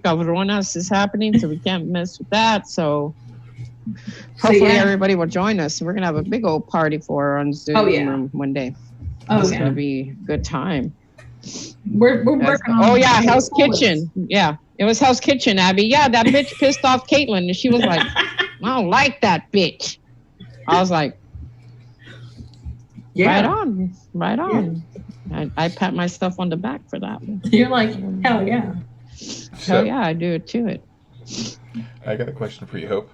cabronas is happening, so we can't mess with that. So hopefully everybody will join us. We're going to have a big old party for her on Zoom room one day. It's going to be a good time. We're working on Hell's Kitchen. Yeah, it was Hell's Kitchen, Abby. Yeah, that bitch pissed off Caitlin, and she was like, "I don't like that bitch." I was like, right on. Yeah. I pat myself on the back for that one. You're like, hell yeah. Hell yeah, I do it to it. I got a question for you, Hope.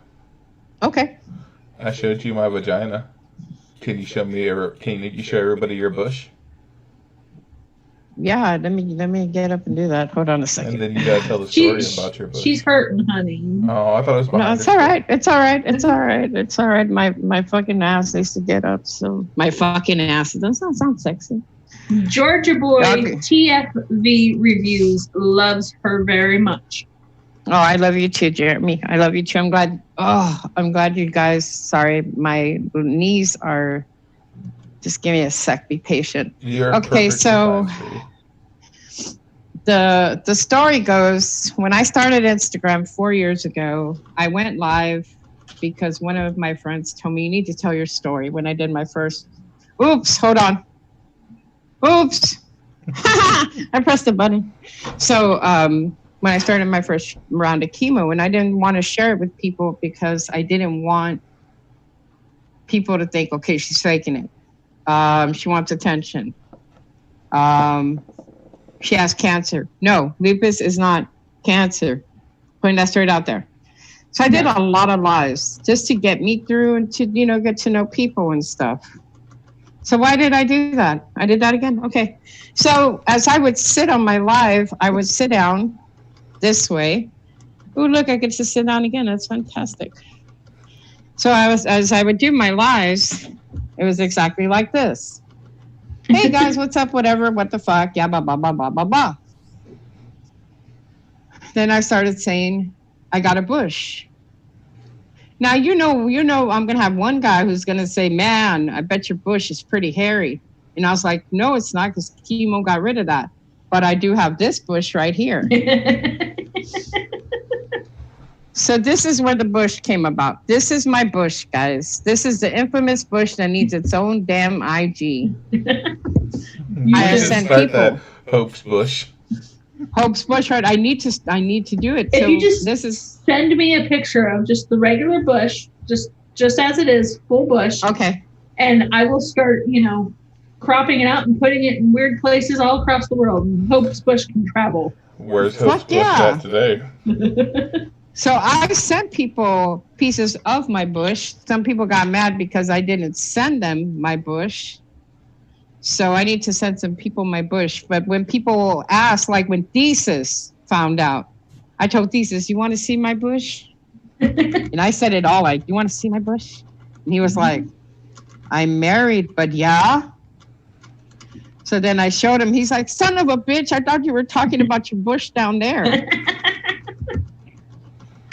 Okay. I showed you my vagina. Can you show everybody your bush? Yeah, let me get up and do that. Hold on a second. And then you gotta tell the story about your bush. She's hurting, honey. Oh, I thought it was behind No, it's all right. It's all right. My fucking ass needs to get up. So my fucking ass. It does not sound sexy. Georgia boy TFV reviews loves her very much. Oh, I love you too, Jeremy. I love you too. I'm glad you guys. Sorry, my knees are. Just give me a sec. Be patient. Okay, so the story goes, when I started Instagram 4 years ago, I went live because one of my friends told me, "You need to tell your story." When I did my first, hold on. I pressed the button. So when I started my first round of chemo, and I didn't want to share it with people because I didn't want people to think, okay, she's faking it. She wants attention. She has cancer. No, lupus is not cancer. Putting that straight out there. So I did a lot of lies just to get me through and to, get to know people and stuff. So why did I do that? I did that again. Okay. So as I would sit on my live, I would sit down this way. Oh, look, I get to sit down again. That's fantastic. So as I would do my lives, it was exactly like this. "Hey guys, what's up? Whatever, what the fuck? Yeah, blah, blah, blah, blah, blah, blah." Then I started saying, "I got a bush." Now, I'm going to have one guy who's going to say, "Man, I bet your bush is pretty hairy." And I was like, "No, it's not, because chemo got rid of that. But I do have this bush right here." So this is where the bush came about. This is my bush, guys. This is the infamous bush that needs its own damn IG. I send people. That Hope's bush. Hope's bush, right? I need to do it. If you just send me a picture of just the regular bush, just as it is, full bush. Okay. And I will start, cropping it out and putting it in weird places all across the world. And Hope's bush can travel. Where's Hope's bush at today? So I sent people pieces of my bush. Some people got mad because I didn't send them my bush. So I need to send some people my bush. But when people ask, like when Thesis found out, I told Thesis, "You want to see my bush?" And I said it all like, "You want to see my bush?" And he was like, I'm married, but yeah. So then I showed him. He's like, son of a bitch, I thought you were talking about your bush down there.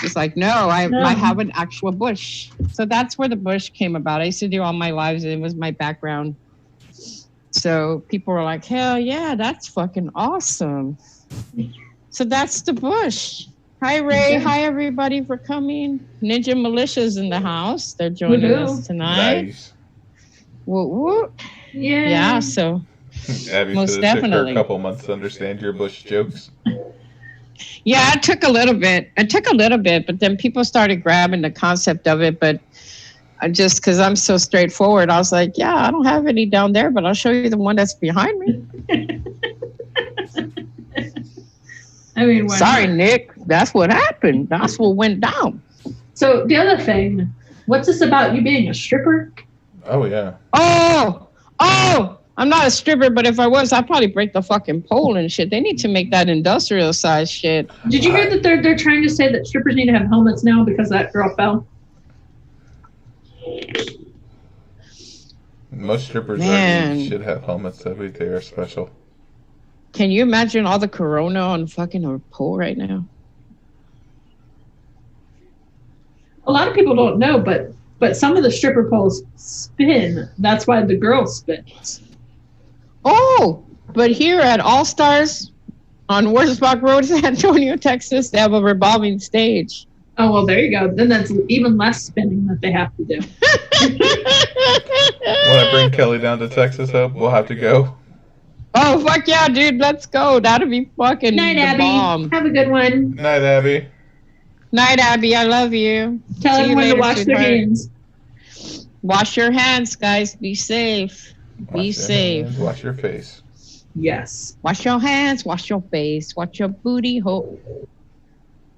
It's like, no, I have an actual bush. So that's where the bush came about. I used to do all my lives. It was my background. So people were like, hell yeah, that's fucking awesome. So that's the bush. Hi, Ray. Okay. Hi, everybody, for coming. Ninja Militia's in the house. They're joining us tonight. Nice. Woo, woo. Yeah, so Abby most said it took her definitely. a couple months to understand your Bush jokes. Yeah, it took a little bit. But then people started grabbing the concept of it. But I just, because I'm so straightforward, I was like, yeah, I don't have any down there, but I'll show you the one that's behind me. I mean, why Sorry, not? Nick. That's what happened. That's what went down. So the other thing, what's this about you being a stripper? Oh, yeah. Oh, I'm not a stripper, but if I was, I'd probably break the fucking pole and shit. They need to make that industrial size shit. Did you hear that they're trying to say that strippers need to have helmets now because that girl fell? Most strippers Man. already should have helmets. They are special. Can you imagine all the corona on fucking a pole right now? A lot of people don't know, but some of the stripper poles spin. That's why the girl spins. Oh, but here at All Stars on Wurzbach Road, San Antonio, Texas, they have a revolving stage. Oh, well, there you go. Then that's even less spinning that they have to do. When I bring Kelly down to Texas, though, we'll have to go. Oh, fuck yeah, dude. Let's go. That'd be fucking Night, the Abby. bomb. Have a good one. Night, Abby. Night, Abby. I love you. Tell See you everyone later, to wash their sweetheart. hands. Wash your hands, guys. Be safe. Wash Be your safe. hands, wash your face. Yes. Wash your hands. Wash your face. Wash your booty hole.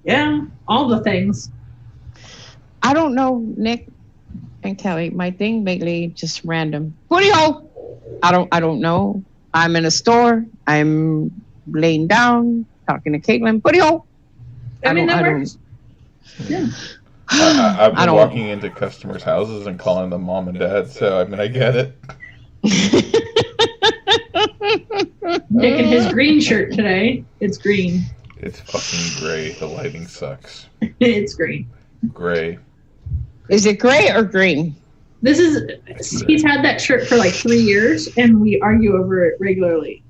Yeah. All the things. I don't know, Nick and Kelly. My thing lately just random. Booty hole. I don't know. I'm in a store. I'm laying down, talking to Caitlin. Booty hole. I mean, that don't- works. Yeah. I've I been don't- walking into customers' houses and calling them mom and dad, so I mean, I get it. Nick in his green shirt today. It's green. It's fucking gray. The lighting sucks. It's green. Gray. Is it gray or green? He's had that shirt for like 3 years, and we argue over it regularly.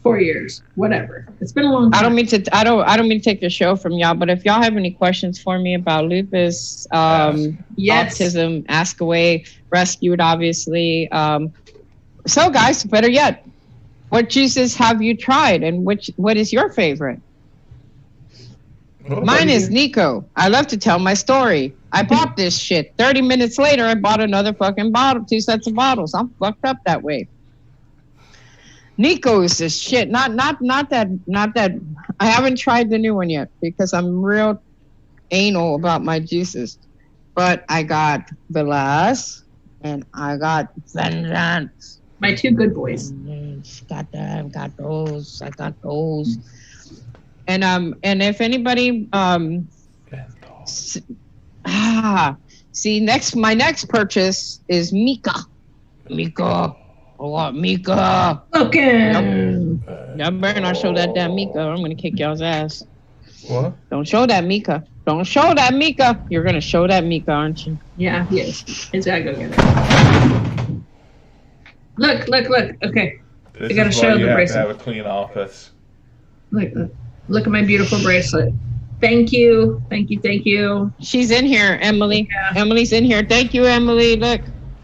4 years, whatever. It's been a long time. I don't mean to take the show from y'all, but if y'all have any questions for me about lupus, Yes. autism, ask away, rescued, obviously. So guys, better yet, what juices have you tried, and what is your favorite? What Mine about is you? Nico. I love to tell my story. I bought this shit. 30 minutes later, I bought another fucking bottle, 2 sets of bottles. I'm fucked up that way. Nico is this shit. Not that. I haven't tried the new one yet because I'm real anal about my juices. But I got Velas and I got Vengeance. My 2 good boys. Got them. Got those. I got those. And if anybody my next purchase is Mika. I want Mika. Okay. Y'all better not show that damn Mika. I'm gonna kick y'all's ass. What? Don't show that Mika. Don't show that Mika. You're gonna show that Mika, aren't you? Yeah, he is. He's gotta go get it. Look. Okay. This I gotta is show why the you have to bracelet. have a clean office. Look at my beautiful bracelet. Thank you. She's in here, Emily. Yeah. Emily's in here. Thank you, Emily. Look,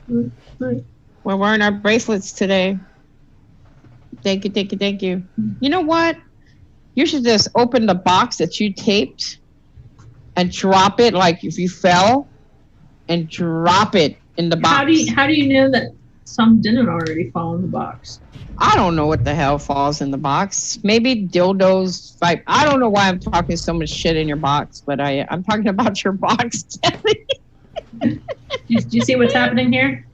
Look. we're wearing our bracelets today. Thank you. You know what? You should just open the box that you taped and drop it like if you fell and drop it in the box. How do you know that some didn't already fall in the box? I don't know what the hell falls in the box. Maybe dildos. I don't know why I'm talking so much shit in your box, but I'm talking about your box. Do you see what's happening here?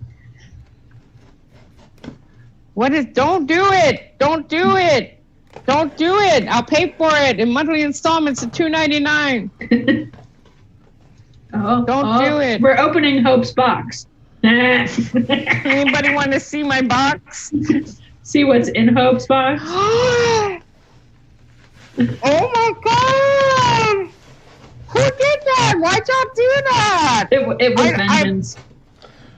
Don't do it. Don't do it. I'll pay for it in monthly installments of $2.99. Don't do it. We're opening Hope's box. Anybody want to see my box? See what's in Hope's box? Oh my god! Who did that? Why'd y'all do that? It was vengeance.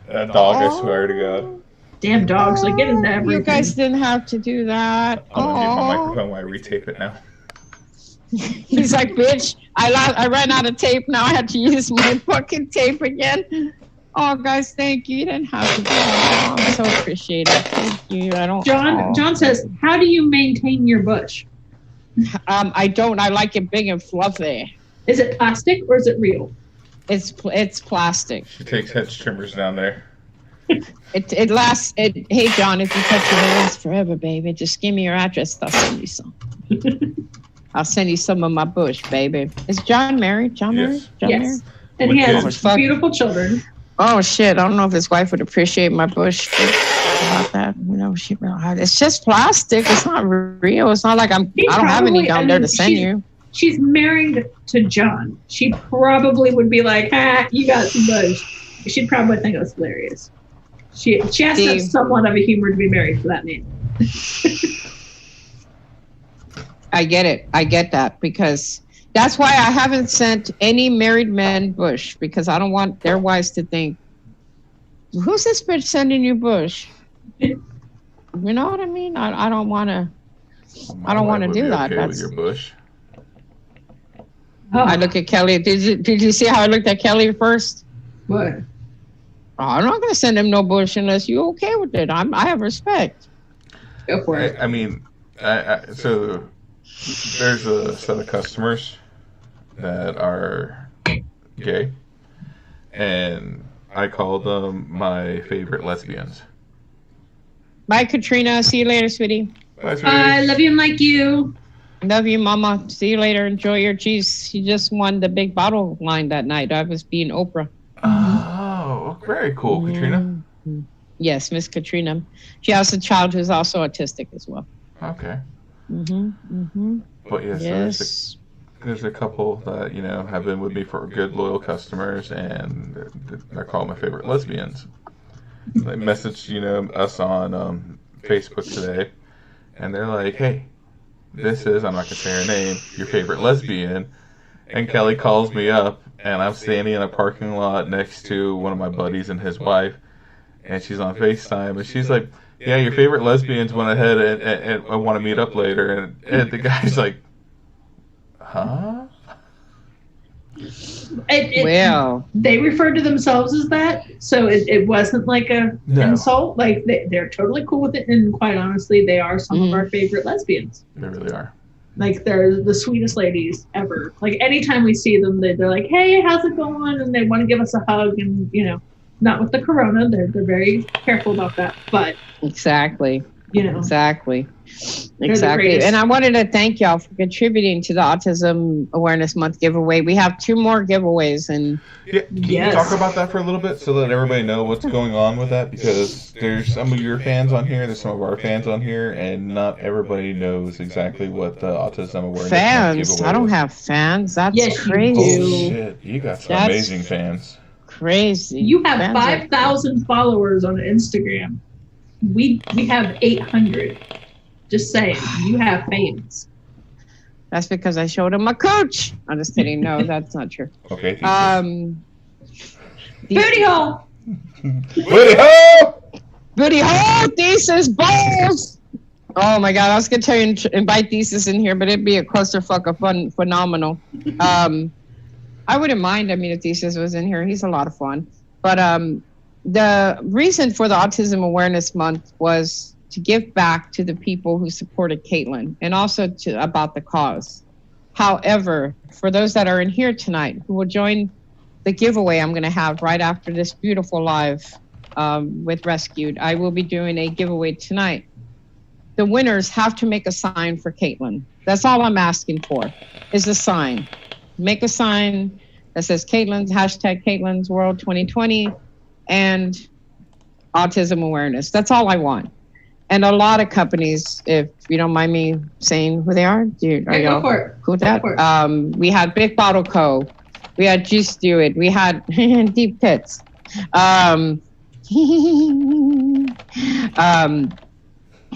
That dog, I swear to God. Damn dogs, like get into everything. You guys didn't have to do that. I'm gonna get my microphone while I retape it now. He's like, bitch, I ran out of tape. Now I had to use my fucking tape again. Oh, guys, thank you. You didn't have to do that. I'm so appreciative. Thank you. John says, how do you maintain your bush? I don't. I like it big and fluffy. Is it plastic or is it real? It's plastic. She takes hedge trimmers down there. It lasts. Hey, John, if you touch it, it lasts forever, baby. Just give me your address. I'll send you some. I'll send you some of my bush, baby. Is John married? John married? John married? And he has beautiful children. Oh shit! I don't know if his wife would appreciate my bush about that. You know, it's just plastic. It's not real. It's not like I don't have any down there to send you. She's married to John. She probably would be like, you got some bush. She'd probably think it was hilarious. She has to have somewhat of a humor to be married for that name. I get it. I get that because that's why I haven't sent any married men bush because I don't want their wives to think, who's this bitch sending you bush? You know what I mean? I don't want to. I don't want to do that. Okay with your bush. I look at Kelly. Did you see how I looked at Kelly first? What? I'm not going to send him no bush unless you're okay with it. I have respect. Go for it. I mean, so there's a set of customers that are gay, and I call them my favorite lesbians. Bye, Katrina. See you later, sweetie. Bye, sweetie. I love you and like you. Love you, Mama. See you later. Enjoy your cheese. She just won the big bottle line that night. I was being Oprah. Oh, very cool, Katrina. Yes, Miss Katrina. She has a child who's also autistic as well. Okay. But yes, there's a couple that have been with me for good, loyal customers, and they're called my favorite lesbians. They messaged us on Facebook today, and they're like, "Hey, this is, I'm not gonna say her name, your favorite lesbian." And Kelly calls me up, and I'm standing in a parking lot next to one of my buddies and his wife, and she's on FaceTime, and she's like, "Yeah, your favorite lesbians went ahead and I want to meet up later." And the guy's like, "Huh?" Well, they referred to themselves as that, so it wasn't like a insult. Like they're totally cool with it, and quite honestly, they are some of our favorite lesbians. They really are. Like they're the sweetest ladies ever. Like anytime we see them, they're like, "Hey, how's it going?" And they want to give us a hug, and not with the corona. They're very careful about that, but exactly. Exactly. Greatest. And I wanted to thank y'all for contributing to the Autism Awareness Month giveaway. We have 2 more giveaways, and can you talk about that for a little bit so that everybody know what's going on with that? Because there's some of your fans on here, there's some of our fans on here, and not everybody knows exactly what the Autism Awareness Month giveaway I don't is. have fans. That's crazy. Oh shit! You got some amazing fans. Crazy. You have 5,000 followers on Instagram. We have 800. Just saying, you have fans. That's because I showed him my coach. I'm just kidding. No, that's not true. Okay. Booty hole. Booty hole. Booty hole. Thesis balls. Oh my God! I was gonna tell you invite Thesis in here, but it'd be a clusterfuck of fun, phenomenal. I wouldn't mind. I mean, if Thesis was in here, he's a lot of fun. But the reason for the Autism Awareness Month was to give back to the people who supported Caitlin and also about the cause. However, for those that are in here tonight who will join the giveaway I'm going to have right after this beautiful live with Rescued, I will be doing a giveaway tonight. The winners have to make a sign for Caitlin. That's all I'm asking for is a sign. Make a sign that says Caitlin's, #Caitlin's World 2020 and Autism Awareness. That's all I want. And a lot of companies, if you don't mind me saying who they are, Go for it. Who that? We had Big Bottle Co. We had Juice Do It. We had Deep Tits.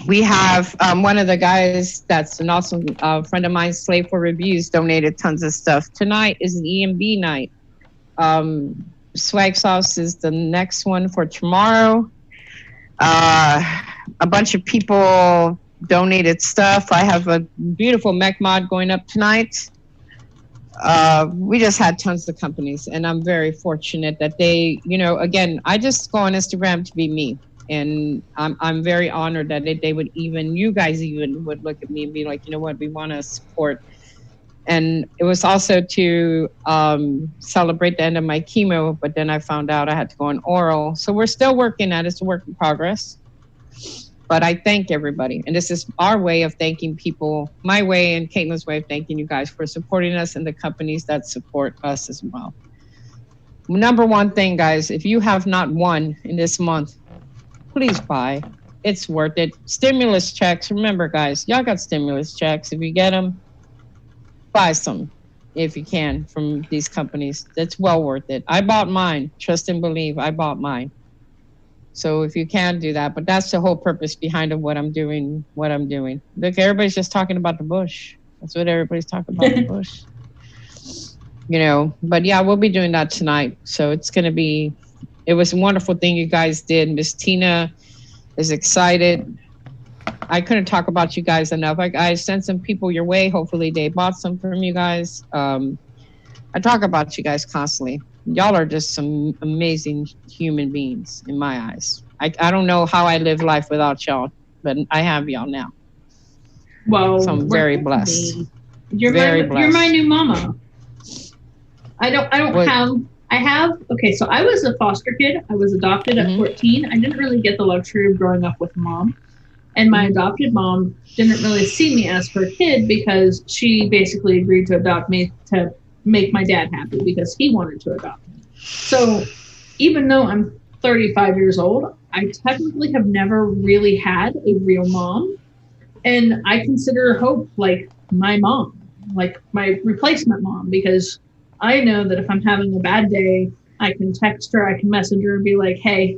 We have one of the guys that's an awesome friend of mine, Slave for Reviews, donated tons of stuff. Tonight is an EMB night. Swag Sauce is the next one for tomorrow. A bunch of people donated stuff. I have a beautiful mech mod going up tonight. We just had tons of companies, and I'm very fortunate that they, again, I just go on Instagram to be me. And I'm very honored that they would you guys would look at me and be like, you know what, we want to support. And it was also to celebrate the end of my chemo, but then I found out I had to go on oral. So we're still working at it. It's a work in progress. But I thank everybody. And this is our way of thanking people, my way and Caitlin's way of thanking you guys for supporting us and the companies that support us as well. Number one thing, guys, if you have not won in this month, please buy. It's worth it. Stimulus checks. Remember, guys, y'all got stimulus checks. If you get them, buy some if you can from these companies. That's well worth it. I bought mine. Trust and believe. I bought mine. So if you can do that, but that's the whole purpose behind of what I'm doing. Look, everybody's just talking about the bush. That's what everybody's talking about, the bush. But yeah, we'll be doing that tonight. So it was a wonderful thing you guys did. Miss Tina is excited. I couldn't talk about you guys enough. I sent some people your way. Hopefully they bought some from you guys. I talk about you guys constantly. Y'all are just some amazing human beings in my eyes. I don't know how I live life without y'all, but I have y'all now. Well, so I'm very blessed. You're my new mama. Okay, so I was a foster kid. I was adopted at 14. I didn't really get the luxury of growing up with a mom. And my adopted mom didn't really see me as her kid because she basically agreed to adopt me to make my dad happy because he wanted to adopt me. So even though I'm 35 years old, I technically have never really had a real mom. And I consider Hope like my mom, like my replacement mom, because I know that if I'm having a bad day, I can text her, I can message her and be like, hey,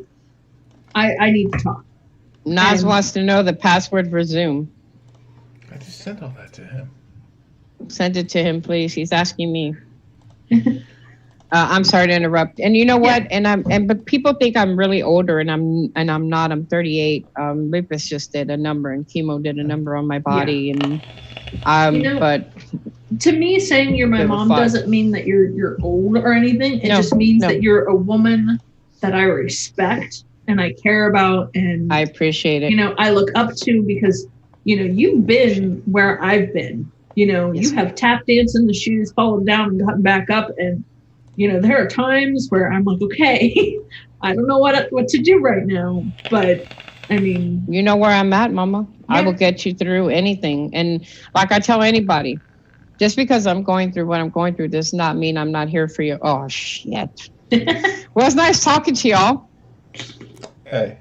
I need to talk. Nas wants to know the password for Zoom. I just sent all that to him. Send it to him, please. He's asking me. I'm sorry to interrupt. And you know what? Yeah. But people think I'm really older, and I'm not. I'm 38. Lupus just did a number, and chemo did a number on my body, and but to me, saying you're my mom doesn't mean that you're old or anything. It just means that you're a woman that I respect and I care about, and I appreciate it. I look up to because you've been where I've been. Yes, you have tap danced in the shoes, fallen down, and gotten back up, and there are times where I'm like, okay, I don't know what to do right now, but I mean, you know where I'm at, Mama. Yeah. I will get you through anything, and like I tell anybody, just because I'm going through what I'm going through does not mean I'm not here for you. Oh shit. Well, it's nice talking to y'all. Hey,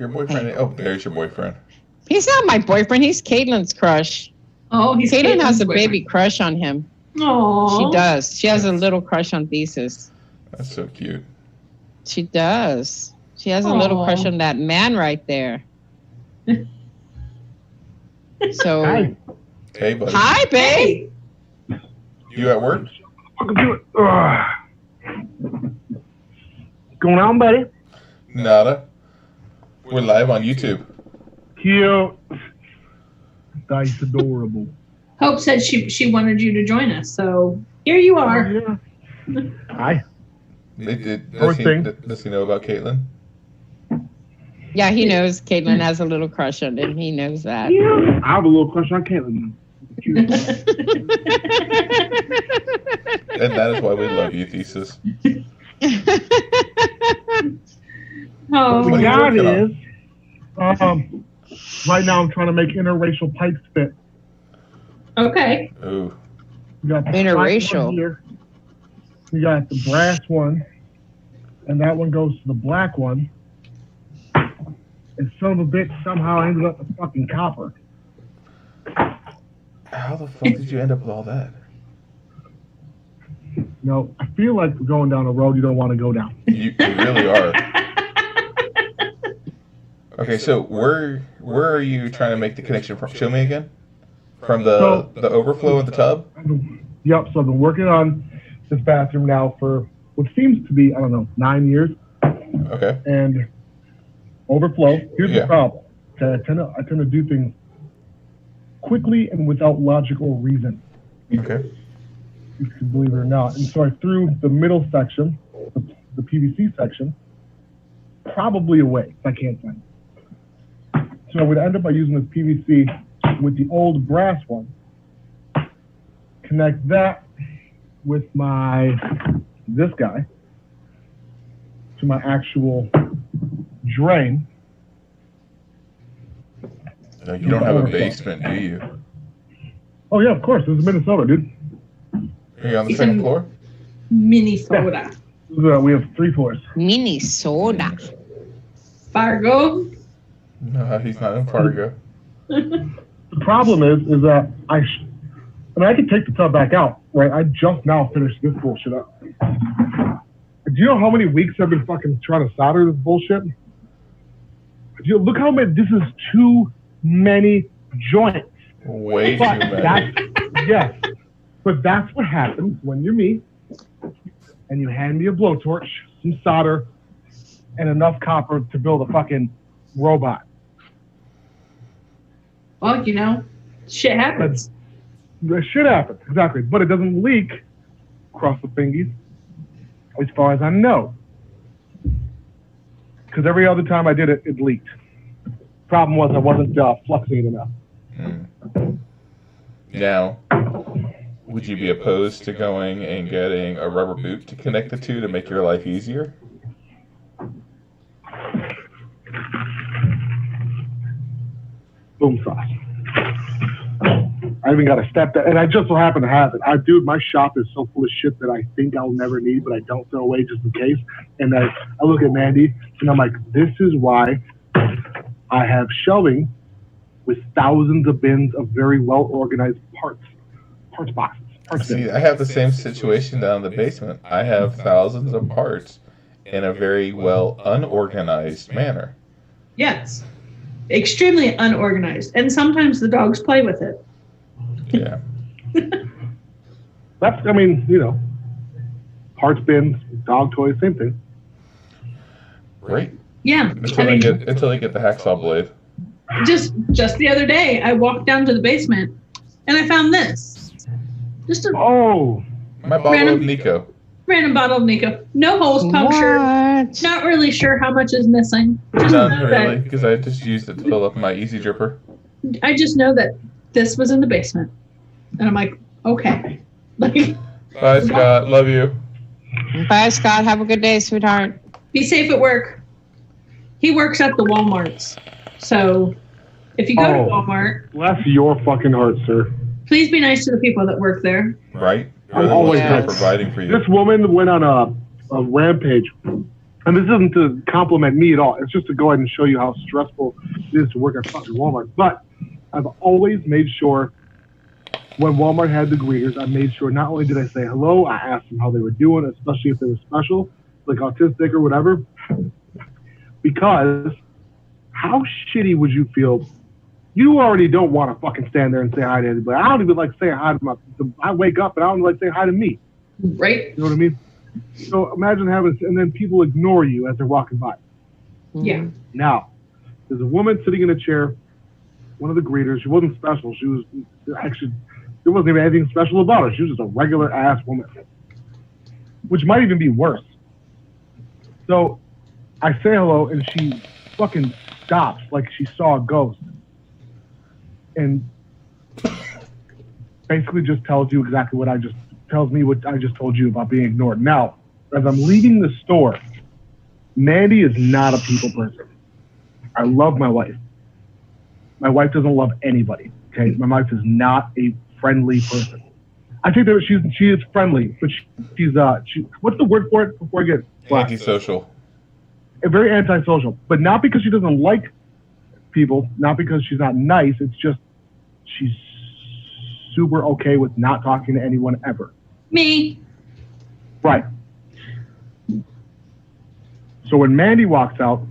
your boyfriend. Oh, there's your boyfriend. He's not my boyfriend. He's Caitlin's crush. Oh, Caitlin has a baby crush on him. Aww. She does. She has a little crush on Thesis. That's so cute. She does. She has a little crush on that man right there. So. Hi. Hey, buddy. Hi, babe. You at work? Going on, buddy? Nada. We're live on YouTube. Cute. That's adorable. Hope said she wanted you to join us, so here you are. Oh, yeah. Hi. Does he know about Caitlin? Yeah, he knows Caitlin has a little crush on him. He knows that. Yeah, I have a little crush on Caitlin. And that is why we love you, Thesis. Oh, what God is. Right now, I'm trying to make interracial pipes fit. Okay. Ooh. You got the interracial. Here. You got the brass one, and that one goes to the black one. And son of a bitch somehow ended up with fucking copper. How the fuck did you end up with all that? No, I feel like we're going down a road you don't want to go down. You really are. Okay, so where are you trying to make the connection from? Show me again. From the overflow of the tub? Yep, so I've been working on this bathroom now for what seems to be, 9 years. Okay. And overflow. Here's the problem. I tend to do things quickly and without logical reason. Okay. You can believe it or not. And so I threw the middle section, the PVC section, probably away. I can't find it. So I would end up by using this PVC with the old brass one, connect that with this guy to my actual drain. No, you don't have a basement, do you? Oh yeah, of course. This is Minnesota, dude. Are you on the second floor? Minnesota. We have 3 floors. Minnesota. Fargo. No, he's not in Fargo. The problem is that I could take the tub back out, right? I just now finished this bullshit up. Do you know how many weeks I've been fucking trying to solder this bullshit? Look how many. This is too many joints. Way too many. Yes. But that's what happens when you're me and you hand me a blowtorch, some solder, and enough copper to build a fucking robot. Well, shit happens. Shit happens, exactly. But it doesn't leak, cross the fingies, as far as I know. Because every other time I did it, it leaked. Problem was I wasn't fluxing it enough. Now, would you be opposed to going and getting a rubber boot to connect the two to make your life easier? Boom sauce. I even got a step that, and I just so happen to have it. Dude, my shop is so full of shit that I think I'll never need, but I don't throw away just in case. And I look at Mandy, and I'm like, this is why I have shelving with thousands of bins of very well organized parts boxes. See, I have the same situation down in the basement. I have thousands of parts in a very well unorganized manner. Yes. Extremely unorganized. And sometimes the dogs play with it. Yeah. That's, parts bins, dog toys, same thing. Right? Yeah. Until they get the hacksaw blade. Just the other day, I walked down to the basement and I found this. My bottle of Nico. Random bottle of Nico. No holes punctured. What? Not really sure how much is missing. None really, because I just used it to fill up my Easy Dripper. I just know that this was in the basement. And I'm like, okay. Bye, Scott. Love you. Bye, Scott. Have a good day, sweetheart. Be safe at work. He works at the Walmarts. So if you go to Walmart, bless your fucking heart, sir. Please be nice to the people that work there. Right? I'm always providing for you. This woman went on a rampage. And this isn't to compliment me at all. It's just to go ahead and show you how stressful it is to work at fucking Walmart. But I've always made sure when Walmart had the greeters, I made sure not only did I say hello, I asked them how they were doing, especially if they were special, like autistic or whatever. Because how shitty would you feel? You already don't want to fucking stand there and say hi to anybody. I don't even like saying hi to I wake up and I don't like saying hi to me. Right. You know what I mean? So imagine and then people ignore you as they're walking by. Yeah. Now, there's a woman sitting in a chair, one of the greeters. She wasn't special. She was actually, there wasn't even anything special about her. She was just a regular ass woman, which might even be worse. So I say hello and she fucking stops like she saw a ghost. And basically just tells you exactly tells me what I just told you about being ignored. Now, as I'm leaving the store, Mandy is not a people person. I love my wife. My wife doesn't love anybody. Okay, my wife is not a friendly person. I think that she is friendly, but she's what's the word for it before I get antisocial. Very antisocial, but not because she doesn't like people, not because she's not nice. It's just she's super okay with not talking to anyone ever. Me. Right. So when Mandy walks out,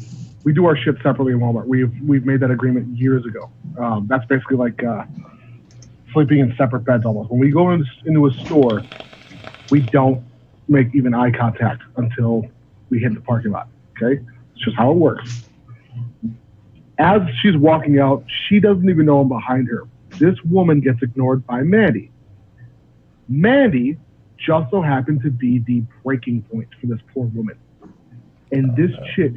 We do our shit separately in Walmart. We've made that agreement years ago. That's basically like sleeping in separate beds almost. When we go into a store, we don't make even eye contact until we hit the parking lot. Okay? It's just how it works. As she's walking out, she doesn't even know I'm behind her. This woman gets ignored by Mandy. Mandy just so happened to be the breaking point for this poor woman. And this chick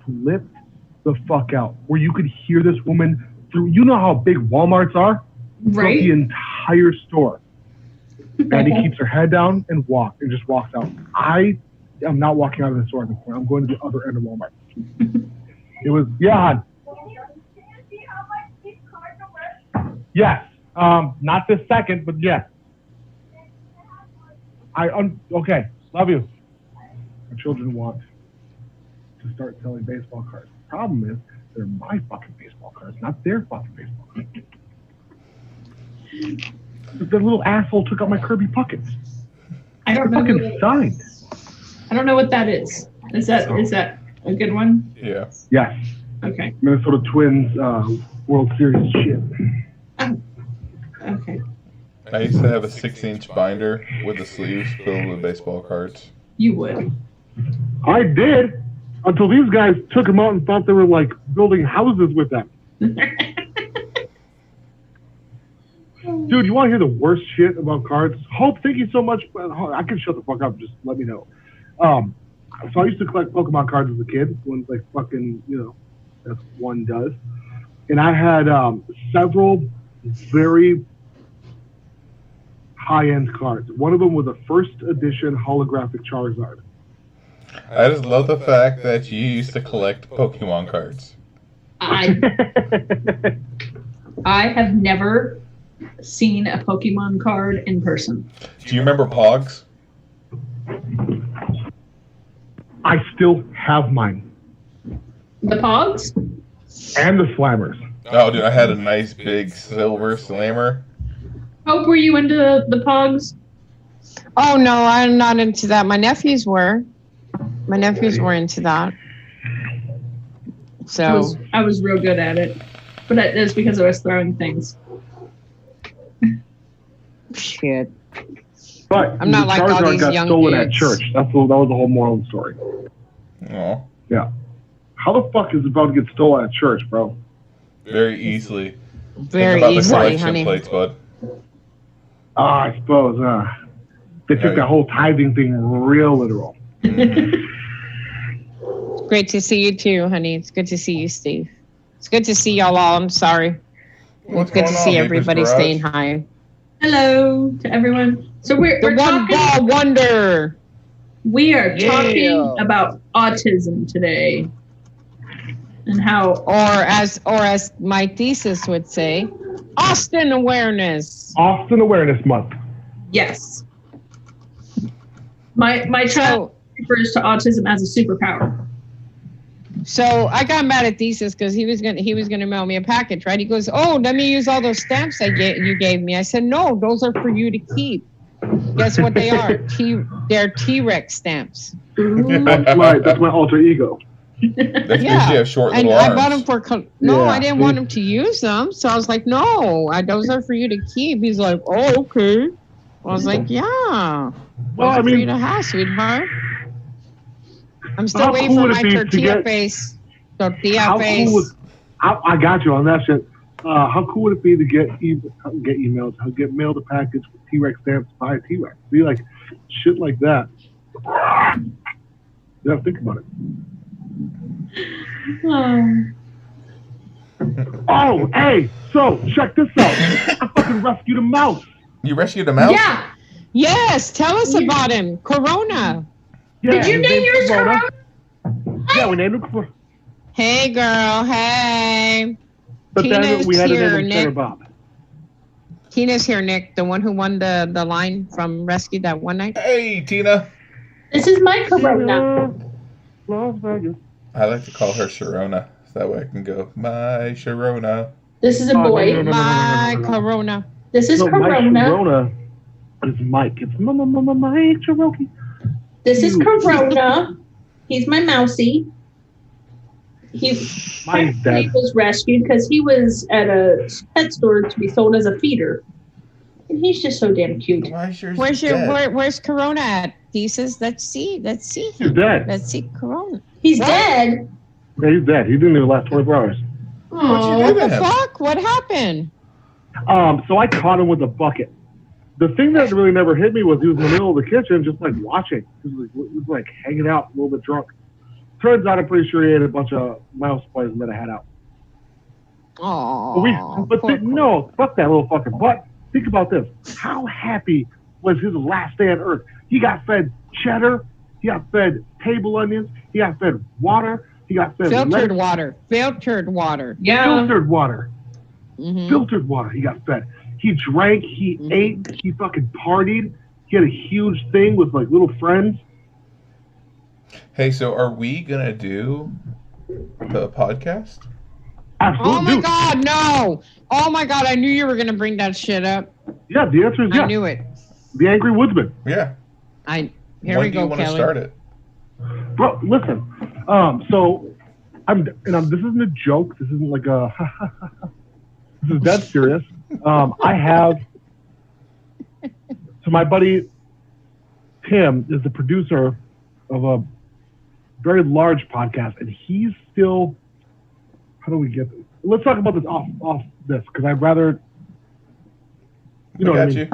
flipped the fuck out, where you could hear this woman through, you know how big Walmarts are? Right. The entire store. Mandy keeps her head down and just walks out. I am not walking out of the store at this point. I'm going to the other end of Walmart. It was, yeah, hon. Yes. Not this second, but yes. Okay. Love you. My children want to start selling baseball cards. The problem is, they're my fucking baseball cards, not their fucking baseball cards. The little asshole took out my Kirby Puckets. I don't know. Fucking signed. I don't know what that is. Is that a good one? Yeah. Yes. Okay. Minnesota Twins World Series shit. Oh. Okay. I used to have a 6-inch binder with the sleeves filled with baseball cards. You would. I did, until these guys took them out and thought they were like building houses with them. Dude, you want to hear the worst shit about cards? Hope, thank you so much. I can shut the fuck up. Just let me know. So I used to collect Pokemon cards as a kid, when like fucking, as one does. And I had several very high-end cards. One of them was a first edition holographic Charizard. I just love the fact that you used to collect Pokemon cards. I have never seen a Pokemon card in person. Do you remember Pogs? I still have mine. The Pogs? And the Slammers. Oh, dude, I had a nice big silver Slammer. Hope, were you into the Pogs? Oh, no, I'm not into that. My nephews were. My nephews were into that. So I was real good at it. But that's because I was throwing things. shit. But I'm not the like all Charizard these got young stolen at kids. church. That was the whole moral of the story. Oh, Yeah. How the fuck is it about to get stolen at church, bro? very easily. Very Think about the easily, collection honey. plates, bud. I suppose. They took that whole tithing thing real literal. Great to see you too, honey. It's good to see you, Steve. It's good to see y'all all. I'm sorry. What's It's good to going on, see Vapors everybody Garage? staying high. Hello to everyone. So we're The one talking. ball wonder. We are Yeah. talking about autism today, and how Or as my thesis would say, Autism Awareness. Autism Awareness Month. yes, my child refers to autism as a superpower. So I got mad at thesis because he was gonna mail me a package, right? He goes, "Oh, let me use all those stamps you gave me." I said, "No, those are for you to keep." Guess what they are? They're T-Rex stamps. That's right. That's my alter ego. That's because Yeah. you have short And little I arms. bought them for no, Yeah. I didn't want him to use them. So I was like, "No, those are for you to keep." He's like, "Oh, okay." I was like, "Yeah, Well, those I are for you mean, to have, sweetheart." I'm still How waiting cool for would my it be to tortilla get- face. Tortilla how face. cool would, I got you on that shit. How cool would it be to get emails, get mailed a package with T-Rex stamps by a T-Rex? Be like shit like that. You have to think about it. Oh, hey, so check this out. I fucking rescued a mouse. You rescued a mouse? Yeah. Yes, tell us about him. Corona. Yeah, Did you his name name's yours Corona. Corona? Yeah, we named him Corona. Hey, girl. Hey. But then Tina's we had to here, name him Sarah Nick. Bob. Tina's here, Nick, the one who won the line from Rescue that one night. Hey, Tina. This is my Corona. Las Vegas. I like to call her Sharona. So that way I can go, my Sharona. This is a boy. no. My Corona. This is No, Mike Corona. Corona is Mike. It's Mike Cherokee. This is Corona. He's my mousy. Mine's dead. He was rescued because he was at a pet store to be sold as a feeder. And he's just so damn cute. Where's Corona at? Thesis, let's see. He's dead. Let's see Corona. He's What? dead. Yeah, he's dead. He didn't even last 24 hours. What the fuck? What happened? So I caught him with a bucket. The thing that really never hit me was he was in the middle of the kitchen just like watching. He was like hanging out, a little bit drunk. Turns out I'm pretty sure he ate a bunch of mouse poison that I had out. Oh, No, fuck that little fucking butt. Think about this. How happy was his last day on Earth? He got fed cheddar. He got fed table onions. He got fed water. He got fed filtered water. Filtered water. Yeah. Filtered water. Mm-hmm. Filtered water. He got fed. He drank. He ate. He fucking partied. He had a huge thing with like little friends. Hey, so are we gonna do the podcast? Absolutely. Oh my God, no! Oh my God, I knew you were gonna bring that shit up. Yeah, the answer is yes. I knew it. The Angry Woodsman. Yeah. Here when we do you go, want to Kelly. start it? Bro, listen. So this isn't a joke. This isn't like a. This is dead serious. I have. So my buddy Tim is the producer of a very large podcast, and he's still. How do we get this? Let's talk about this off this, because I'd rather. You know what I mean?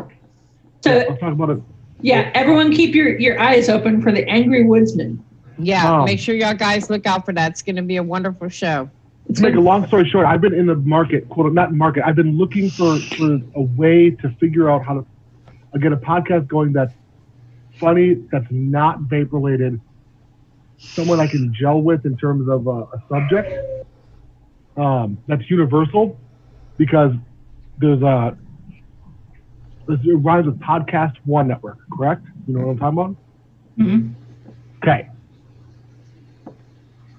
So, Let's talk about it. yeah, everyone keep your eyes open for the Angry Woodsman. Yeah, make sure y'all guys look out for that. It's going to be a wonderful show. To make a long story short, I've been in the market, not market. I've been looking for a way to figure out how to get a podcast going that's funny, that's not vape related, someone I can gel with in terms of a subject that's universal, because it rhymes with Podcast One Network, correct? You know what I'm talking about? Mm-hmm. Okay.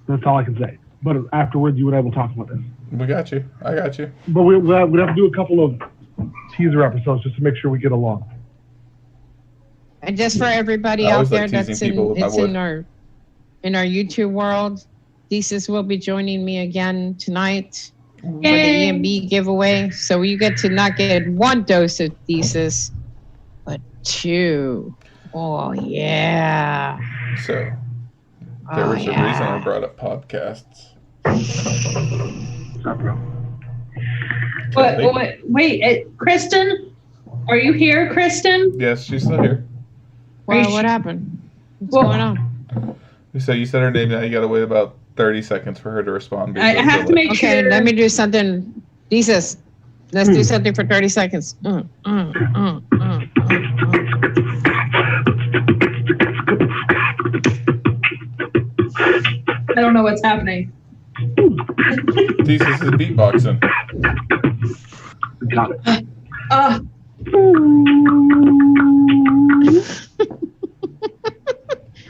That's all I can say. But afterwards, you and I will talk about this. We got you. I got you. But we'd have to do a couple of teaser episodes just to make sure we get along. And just for everybody I out always there like that's teasing people with my wood. in our YouTube world, Thesis will be joining me again tonight for the Yay. EMB giveaway. So you get to not get one dose of Thesis, but two. Oh, yeah. So there was a reason I brought up podcasts. What's up, bro? Wait, Kristen? Are you here, Kristen? Yes, she's still here. Well, what happened? What's going on? So you said her name. Now you got to wait about 30 seconds for her to respond. I have to make Okay, sure. let me do something. Jesus, let's do something for 30 seconds. I don't know what's happening. Thesis is beatboxing. Got it.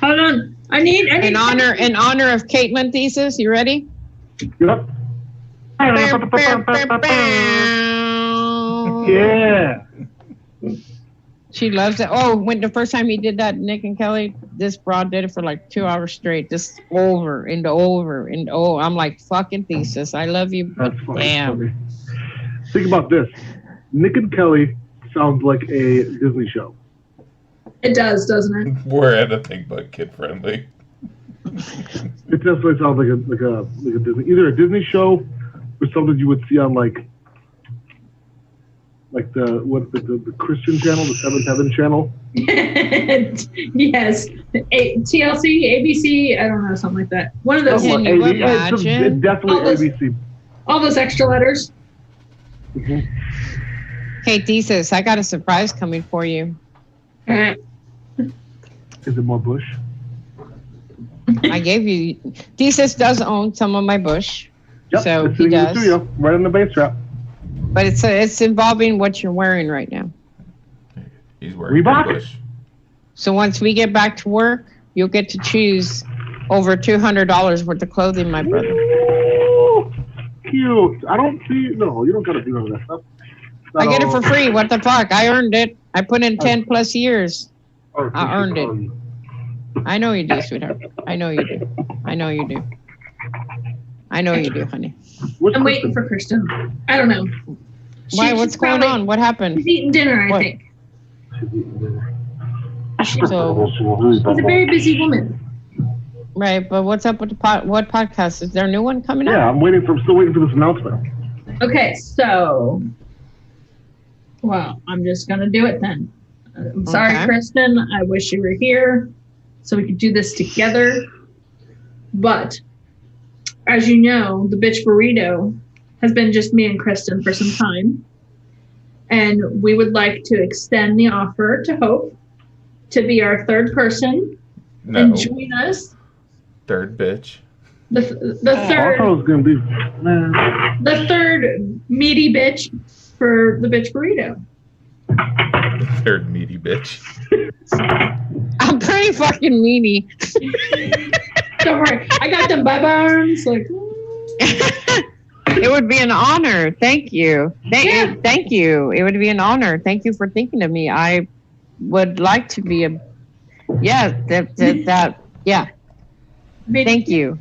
Hold on. I need In honor of Caitlin, Thesis, you ready? Yep. Yeah. She loves it. Oh, when the first time he did that, Nick and Kelly, this broad did it for like 2 hours straight, just over and over and over. I'm like, fucking Thesis, I love you, but That's funny. damn. Think about this. Nick and Kelly sounds like a Disney show. It does, doesn't it? We're anything but kid friendly. It definitely sounds like a Disney, either a Disney show or something you would see on like the Christian channel, the Seventh Heaven channel. Yes. TLC, ABC, I don't know, something like that. One of those. Can you It's imagine? definitely ABC. All those extra letters. Mhm. Hey, Thesis, I got a surprise coming for you. Is it more Bush? I gave you. Thesis does own some of my bush, Yep. so it's he sitting in the does. studio, right on the bass trap. But it's involving what you're wearing right now. He's wearing Reebok? a bush. So once we get back to work, you'll get to choose over $200 worth of clothing, my brother. Ooh, cute. I don't see. No, you don't gotta do none of that stuff. I get it for free. What the fuck? I earned it. I put in 10 plus years. I earned it. I know you do, sweetheart. I know you do. I know you do. I know you do, honey. What's I'm waiting for Kristen. I don't know. Why? She's What's going probably- on? What happened? She's eating dinner, I What? think. So, She's a very busy woman. right, but what's up with the what podcast? Is there a new one coming Yeah, out? I'm still waiting for this announcement. Okay, so, well, I'm just gonna do it then. I'm sorry, Okay. Kristen. I wish you were here so we could do this together. But as you know, the bitch burrito has been just me and Kristen for some time, and we would like to extend the offer to Hope to be our third person No, and join us. third bitch. The I third. thought it was gonna be. The third meaty bitch for the bitch burrito. Third meaty bitch. I'm pretty fucking meanie. Don't worry, I got them bye arms. Like, It would be an honor. Thank you. Thank you. It would be an honor. Thank you for thinking of me. I would like to be a. Yeah. That. Yeah. Thank you.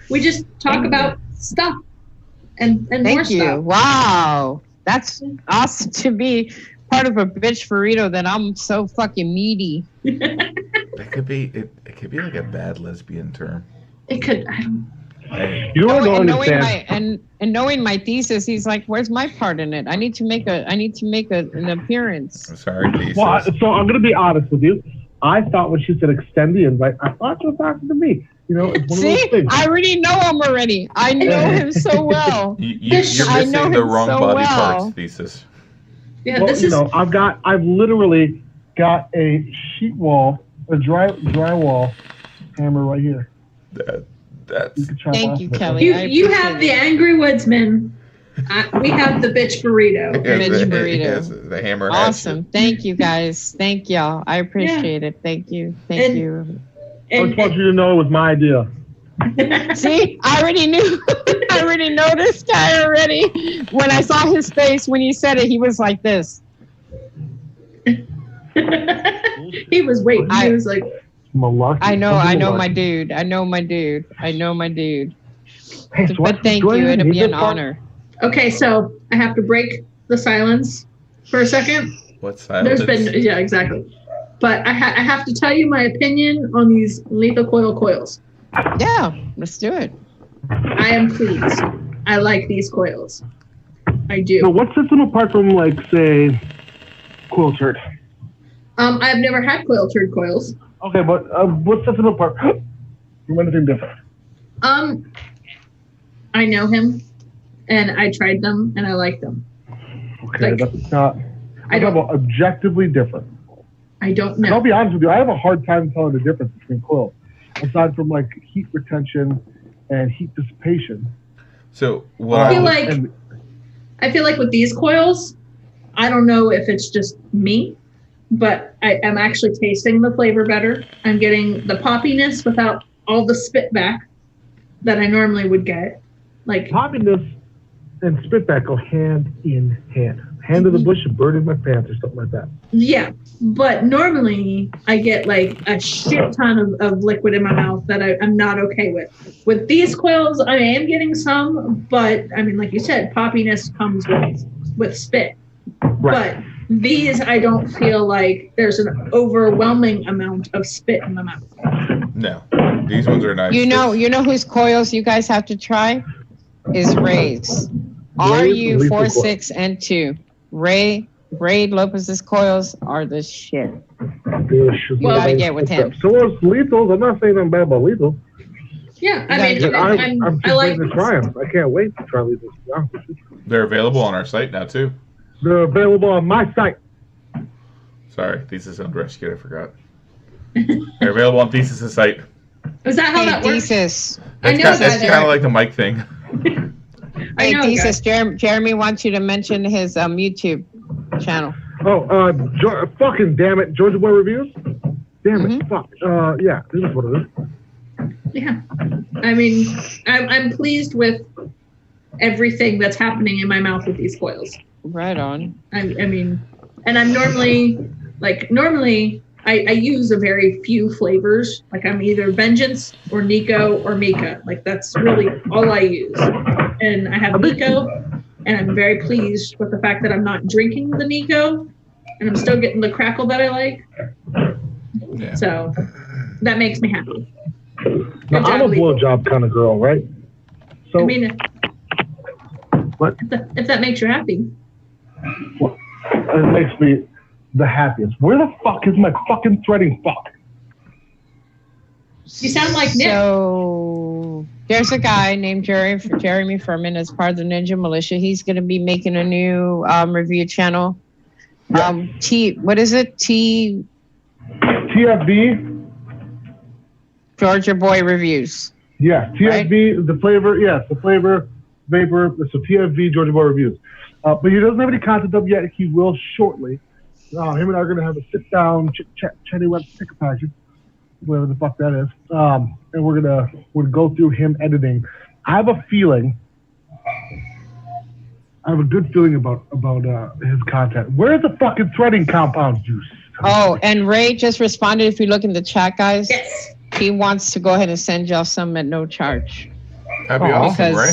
we just talk Thank about stuff and more Thank you. stuff. Wow. That's awesome to be part of a bitch burrito that I'm so fucking meaty. That could be it could be like a bad lesbian term. It could. I don't. Hey, You know what I don't And knowing understand? and knowing my thesis, he's like, "Where's my part in it? I need to make an appearance." I'm sorry, thesis. Well, so I'm gonna be honest with you. I thought when she said extend the invite, I thought she was talking to me. You know, it's one of See, those things. I already know him already. I know him so well. You're I know missing the him wrong so body well. parts, thesis. Yeah, Well, this you is. know, I've literally got a sheet wall, a drywall hammer right here. That's You can chop Thank off you, of it. Kelly. You I you have appreciate the it. Angry Woodsman. We have the bitch burrito. Bitch burrito. Yes, the hammer has Awesome. Thank you guys. Thank y'all. I appreciate it. Thank you. Thank And- you. I just want you to know it was my idea. See, I already knew. I already know this guy already. When I saw his face when he said it, he was like this. He was waiting. He was like, Malarkey. I know Malarkey. my dude. I know my dude. Hey, so But thank you. It'll be an honor. okay, so I have to break the silence for a second. What silence? There's been, yeah, exactly. But I have to tell you my opinion on these lethal coils. Yeah, let's do it. I am pleased. I like these coils. I do. So what sets them apart from, like, say, coil turd? I've never had coil turd coils. Okay, but what sets them apart from anything different? I know him, and I tried them, and I like them. Okay, Like, that's not. I I'm don't. about objectively different. I don't And I'll know. be honest with you, I have a hard time telling the difference between coils, aside from like heat retention and heat dissipation. So what I feel would- like- and I feel like with these coils, I don't know if it's just me, but I'm actually tasting the flavor better. I'm getting the poppiness without all the spit back that I normally would get. Like, poppiness and spitback go hand in hand. Hand to the bush and bird in my pants or something like that. yeah, but normally I get like a shit ton of liquid in my mouth that I'm not okay with. With these coils, I am getting some, but I mean, like you said, poppiness comes with spit. Right. But these, I don't feel like there's an overwhelming amount of spit in my mouth. No, these ones are nice. You know whose coils you guys have to try is Ray's. Ray's lethal coil. RU46 and 2. Ray Lopez's coils are the shit. You gotta get with him. So is lethals. I'm not saying I'm bad about lethals. Yeah, I You mean, gotta I'm I just like. waiting to try them. I can't wait to try lethals. Yeah. They're available on our site now too. They're available on my site. Sorry, Thesis Unrescued. I forgot. They're available on Thesis' site. Is that how Hey, that works? Thesis. I know that. That's kind of like the mic thing. I Hey, know, Thesis. Jeremy wants you to mention his YouTube channel. Oh, fucking damn it. Georgia Boy Reviews? Damn it. Fuck. Yeah, this is what it is. Yeah, I mean, I'm pleased with everything that's happening in my mouth with these coils. Right on. I mean, and I'm normally I use a very few flavors. Like I'm either Vengeance or Nico or Mika. Like that's really all I use. And I have Nico, and I'm very pleased with the fact that I'm not drinking the Nico, and I'm still getting the crackle that I like. Yeah. So that makes me happy. Now, I'm a blowjob kind of girl, right? So, I mean, what? If that makes you happy. Well, it makes me the happiest. Where the fuck is my fucking threading fuck? You sound like Nick. So there's a guy named Jeremy Furman as part of the Ninja Militia. He's going to be making a new review channel. Yeah. What is it? TFB. Georgia Boy Reviews. Yeah, TFB, right? The flavor, yes, the flavor, vapor, so TFB, Georgia Boy Reviews. But he doesn't have any content up yet. He will shortly. Him and I are going to have a sit-down, chatty web sticker package, whatever the fuck that is. And we're gonna go through him editing. I have a good feeling about his content. Where's the fucking threading compound juice? Oh, and Ray just responded. If you look in the chat, guys. Yes. He wants to go ahead and send y'all some at no charge. That'd be awesome, Ray.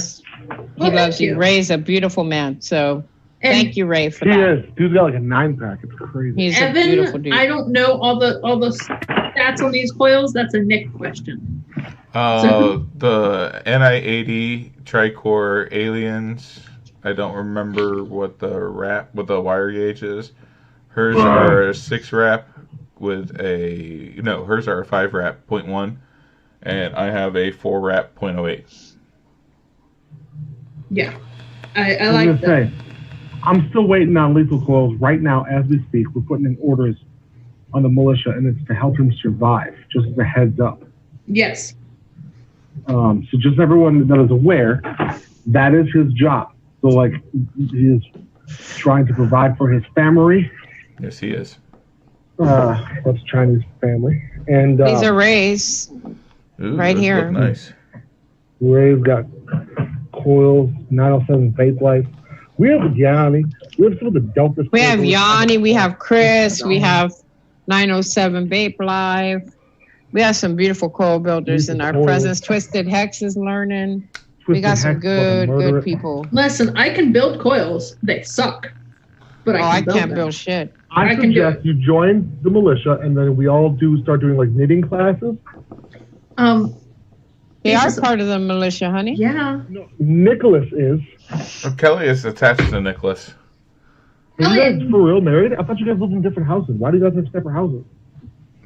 He loves you. Ray's a beautiful man. So thank you, Ray, for that. He is. Dude's got like a 9-pack. It's crazy. He's Evan, a beautiful dude. I don't know all the stats on these coils. That's a Nick question. The NI80 Tricore Aliens. I don't remember what the wire gauge is. Hers are a 6 wrap with hers are a 5 wrap 0.1, and I have a 4 wrap 0.08. Yeah, I like that. I'm still waiting on lethal coils right now as we speak. We're putting in orders on the militia, and it's to help him survive, just as a heads up. Yes. So just everyone that is aware, that is his job. So like he is trying to provide for his family. Yes, he is. That's Chinese family. And these are Ray's. Ooh, right here. Nice. Ray's got coils, 907 Vape Life. We have Yanni. We have some of the dopest. We have Yanni. We have Chris. We have 907 Vape Life. We have some beautiful coil builders in our presence. Twisted Hex is learning. We got some good people. Listen, I can build coils. They suck. But I can't build shit. I suggest you join the militia, and then we all start doing like knitting classes. They are part of the militia, honey. Yeah. No, Nicholas is. Kelly is attached to Nicholas. Are you guys for real married? I thought you guys lived in different houses. Why do you guys have separate houses?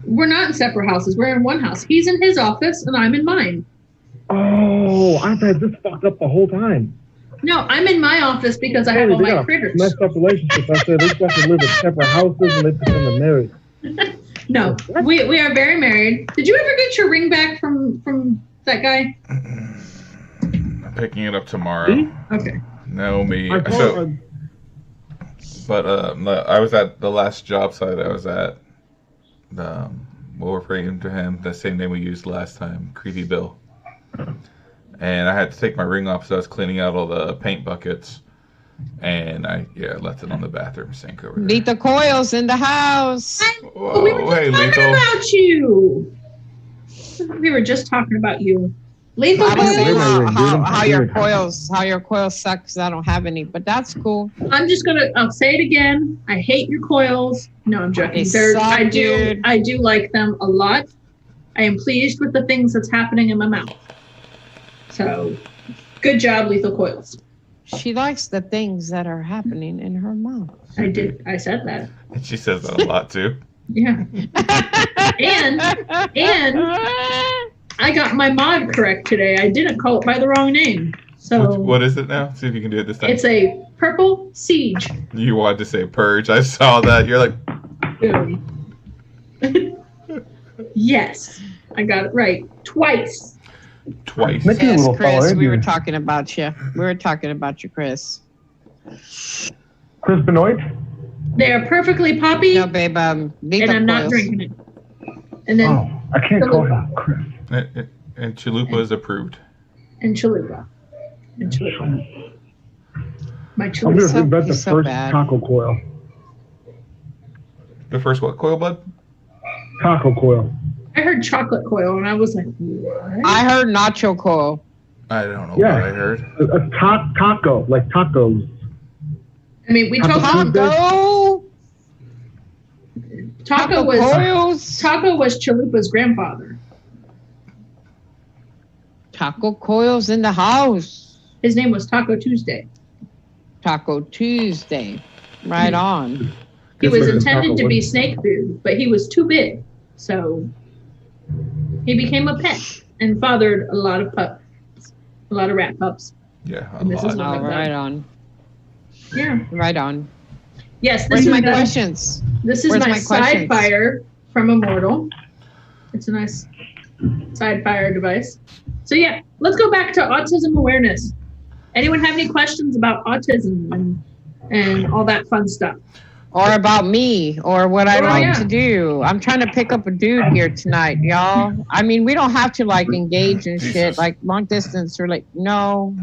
We're not in separate houses. We're in one house. He's in his office, and I'm in mine. Oh, I've had this fucked up the whole time. No, I'm in my office because I have all my critters. Messed up relationship. I said they fucking live in separate houses and they pretend they're married. No, we are very married. Did you ever get your ring back from that guy? I'm picking it up tomorrow. Me? Okay. No, me. But I was at the last job site I was at. We'll refer to him the same name we used last time, Creepy Bill. And I had to take my ring off, so I was cleaning out all the paint buckets. And I left it on the bathroom sink over there. Lethal Coils in the house. Whoa, we were just talking about you. We were just talking about you. Lethal I was saying Coils. how your coils suck because I don't have any, but that's cool. I'll say it again. I hate your coils. No, I'm joking. I do like them a lot. I am pleased with the things that's happening in my mouth. So, good job, Lethal Coils. She likes the things that are happening in her mouth. I did. I said that. And she says that a lot too. Yeah. and I got my mod correct today. I didn't call it by the wrong name. So what is it now? See if you can do it this time. It's a purple siege. You wanted to say purge. I saw that. You're like, boom. Yes, I got it right twice. Yes, Chris, we were talking about you. We were talking about you, Chris. Chris Benoit? They are perfectly poppy. No, babe. And I'm not drinking it. And then I can't call him Chris. And Chalupa is approved. And Chalupa. My Chalupa. I'm going to bet the first taco coil. The first what coil, bud? Taco coil. I heard chocolate coil, and I was like, what? I heard nacho coil. I don't know Yeah. what I heard. A taco, like tacos. I mean, we told Taco. Taco coils. was Chalupa's grandfather. Taco coils in the house. His name was Taco Tuesday. Taco Tuesday. Right on. He was intended to be snake food, but he was too big. So he became a pet and fathered a lot of pups, a lot of rat pups. Yeah, a And this is lot. one Oh, of them. right on. Yeah. Right on. Yes, Where's this my is questions? This is Where's my my side questions? fire from Immortal. It's a nice side fire device. So yeah, let's go back to autism awareness. Anyone have any questions about autism and all that fun stuff? Or about me, or what I Oh, like yeah. to do. I'm trying to pick up a dude here tonight, y'all. I mean, we don't have to like engage in shit Jesus. like long distance or like no.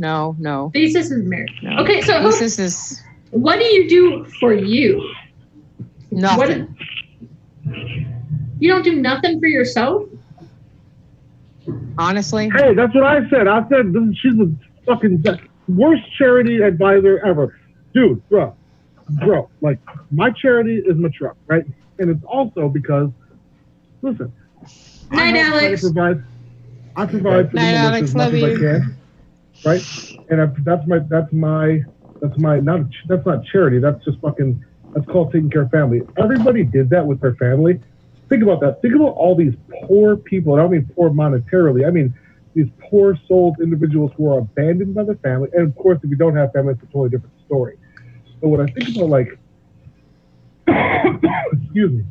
Thesis is married. No. Okay, so This is what do you do for you? nothing. You don't do nothing for yourself? Honestly, Hey, that's what I said. I said she's the fucking worst charity advisor ever. Dude, bro, like, my charity is my truck, right? And it's also because, listen, Night, Alex. I provide for Night, them Alex, as much love as I you. can, right? And that's not charity. That's just fucking, that's called taking care of family. Everybody did that with their family. Think about that. Think about all these poor people. I don't mean poor monetarily. I mean these poor-souled individuals who are abandoned by their family. And of course, if you don't have family, it's a totally different story. But when I think about, like, excuse me,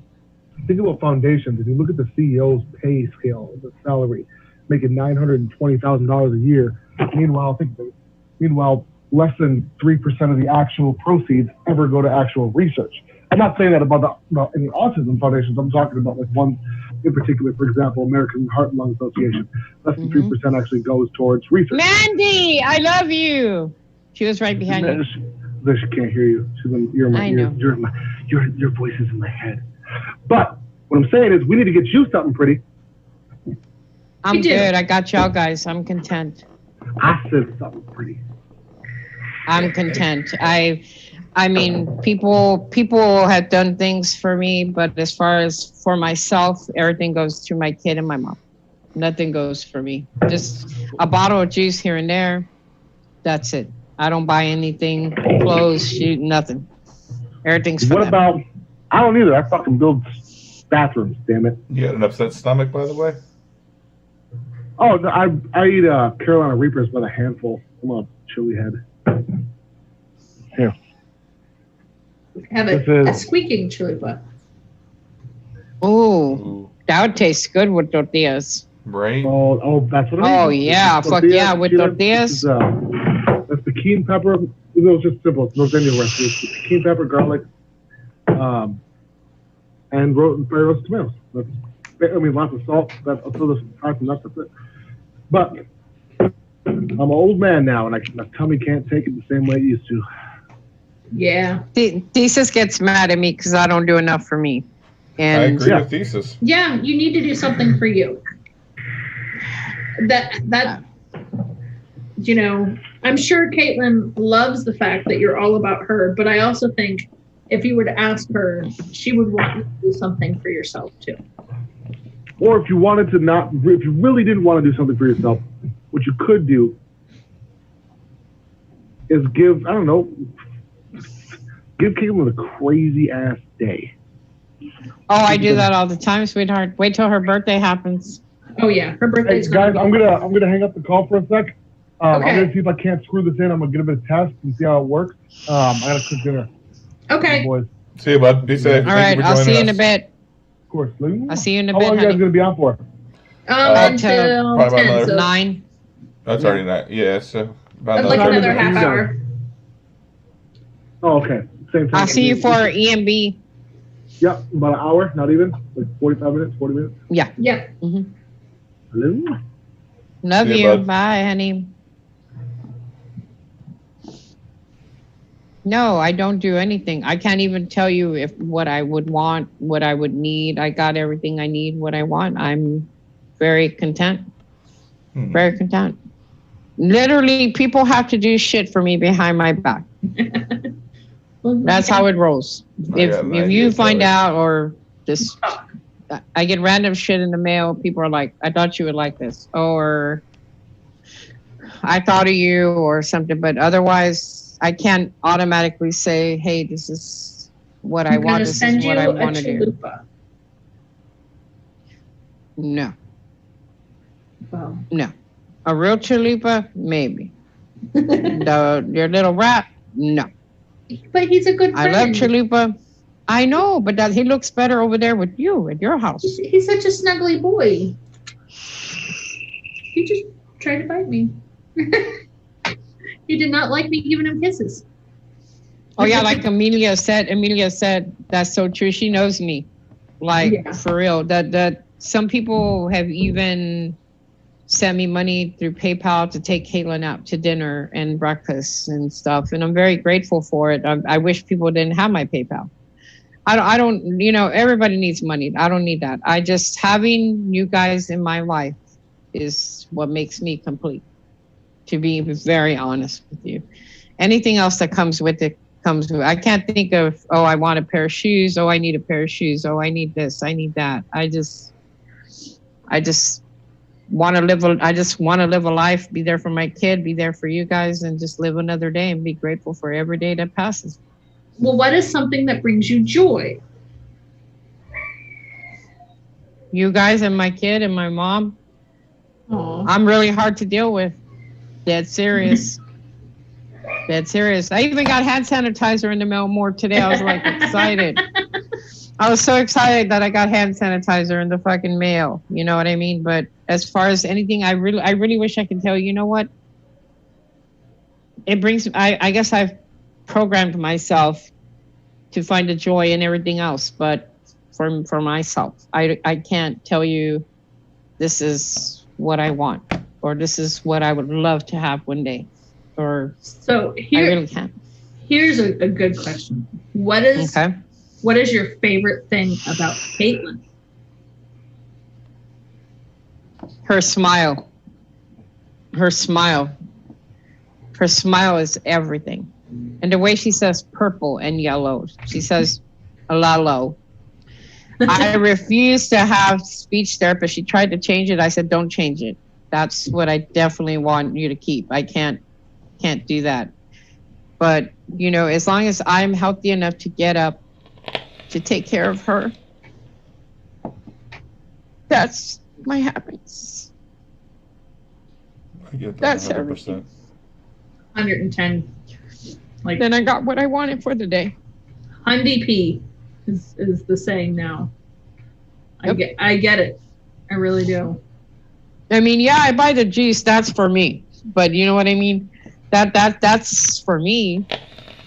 think about foundations. If you look at the CEO's pay scale, the salary, making $920,000 a year. Meanwhile, less than 3% of the actual proceeds ever go to actual research. I'm not saying that about any autism foundations. I'm talking about like one in particular, for example, American Heart and Lung Association. Less than 3% actually goes towards research. Mandy, I love you. She was right behind you. She can't hear you. She's in your I know. your voice is in my head. But what I'm saying is, we need to get you something pretty. I'm We do. good. I got y'all guys. I'm content. I said something pretty. I'm content. I mean, people have done things for me, but as far as for myself, everything goes to my kid and my mom. Nothing goes for me. Just a bottle of juice here and there. That's it. I don't buy anything, clothes, shoot, nothing. Everything's for What them. about? I don't either. I fucking build bathrooms. Damn it. You got an upset stomach, by the way? Oh, no, I eat Carolina Reapers by the handful. Come on, chili head. Here. Have This a is- squeaking chili butt. Ooh, Ooh, that would taste good with tortillas. right? Oh, that's what I Oh, mean. yeah, fuck Tortillas, yeah, with chili, tortillas. this is, that's the cayenne pepper. It was just simple. It's no any recipe. It's cayenne pepper, garlic, and fried roasted tomatoes. Lots of salt. I'll throw this fried some nuts. That's it. But I'm an old man now, and my tummy can't take it the same way it used to. Yeah. Thesis gets mad at me because I don't do enough for me. I And agree Yeah. with Thesis. Yeah, you need to do something for you. That you know, I'm sure Caitlin loves the fact that you're all about her, but I also think if you were to ask her, she would want you to do something for yourself too. Or if you wanted to if you really didn't want to do something for yourself, what you could do is give Caitlin a crazy ass day. oh, I do that all the time, sweetheart. Wait till her birthday happens. Oh yeah, her Hey birthday's guys, gonna I'm gonna hang up the call for a sec. Okay. I'm gonna see if I can't screw this in. I'm gonna get a bit of test and see how it works. I gotta cook dinner. be okay. Boys, See you, bud. Be safe. All Thank right, you for I'll joining see you in a us. bit. of course. I'll see you in a How bit, long are you guys honey. gonna be on for? Until probably about 10, so 9. That's already not. Yeah, so about that's like time another is it half done? hour. Oh, okay. Same time. I'll see you for EMB. Yeah, about an hour, not even. Like 45 minutes, 40 minutes. Yeah. Yeah. Hello? Love See you. ya, bud. Bye, honey. No, I don't do anything. I can't even tell you if what I would want, what I would need. I got everything I need, what I want. I'm very content. Very content. Literally, people have to do shit for me behind my back. That's how it rolls. If you find out or just, I get random shit in the mail. People are like, I thought you would like this. Or I thought of you or something. But otherwise, I can't automatically say, hey, this is what I want. This is what I want to do. No. Wow. No. A real chalupa? Maybe. Your little rat? No. But he's a good friend. I love chalupa. I know, but he looks better over there with you at your house. He's such a snuggly boy. He just tried to bite me. He did not like me giving him kisses. Oh yeah, like Amelia said, that's so true. She knows me. Like for real. That some people have even sent me money through PayPal to take Caitlin out to dinner and breakfast and stuff. And I'm very grateful for it. I wish people didn't have my PayPal. I don't, everybody needs money. I don't need that. I just, having you guys in my life is what makes me complete, to be very honest with you. Anything else that comes with it comes with, I can't think of, oh, I want a pair of shoes. Oh, I need a pair of shoes. Oh, I need this. I need that. I just want to live a life, be there for my kid, be there for you guys, and just live another day and be grateful for every day that passes. Well, what is something that brings you joy? You guys and my kid and my mom. Aww. I'm really hard to deal with. Dead serious. Dead serious. I even got hand sanitizer in the mail more today. I was like excited. I was so excited that I got hand sanitizer in the fucking mail. You know what I mean? But as far as anything, I really wish I could tell you, you know what? It brings, I guess I've programmed myself to find the joy in everything else. But for myself, I can't tell you this is what I want or this is what I would love to have one day. Or so I really can't. Here's a good question. What is your favorite thing about Caitlin? Her smile. Her smile. Her smile is everything. And the way she says purple and yellow, she says lalo. I refuse to have speech therapist. She tried to change it. I said, don't change it. That's what I definitely want you to keep. I can't do that. But, as long as I'm healthy enough to get up to take care of her, that's my happiness. I get that. That's 100%. everything. 110. Like, then I got what I wanted for the day. 100p is the saying now. Yep. I get it. I really do. I mean, yeah, I buy the juice. That's for me. But you know what I mean? That's for me.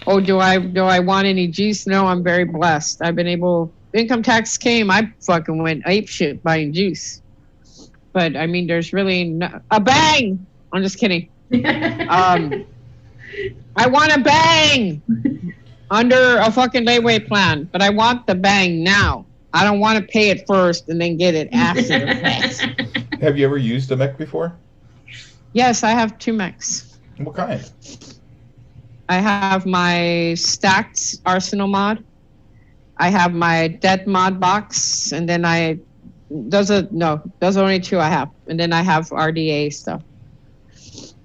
Oh, do I want any juice? No, I'm very blessed. I've been able. Income tax came. I fucking went ape shit buying juice. But I mean, there's really a bang. I'm just kidding. I want a bang under a fucking layaway plan, but I want the bang now. I don't want to pay it first and then get it after the fact. Have you ever used a mech before? Yes, I have 2 mechs. What kind? I have my stacked arsenal mod. I have my dead mod box, and then those are only 2 I have. And then I have RDA stuff.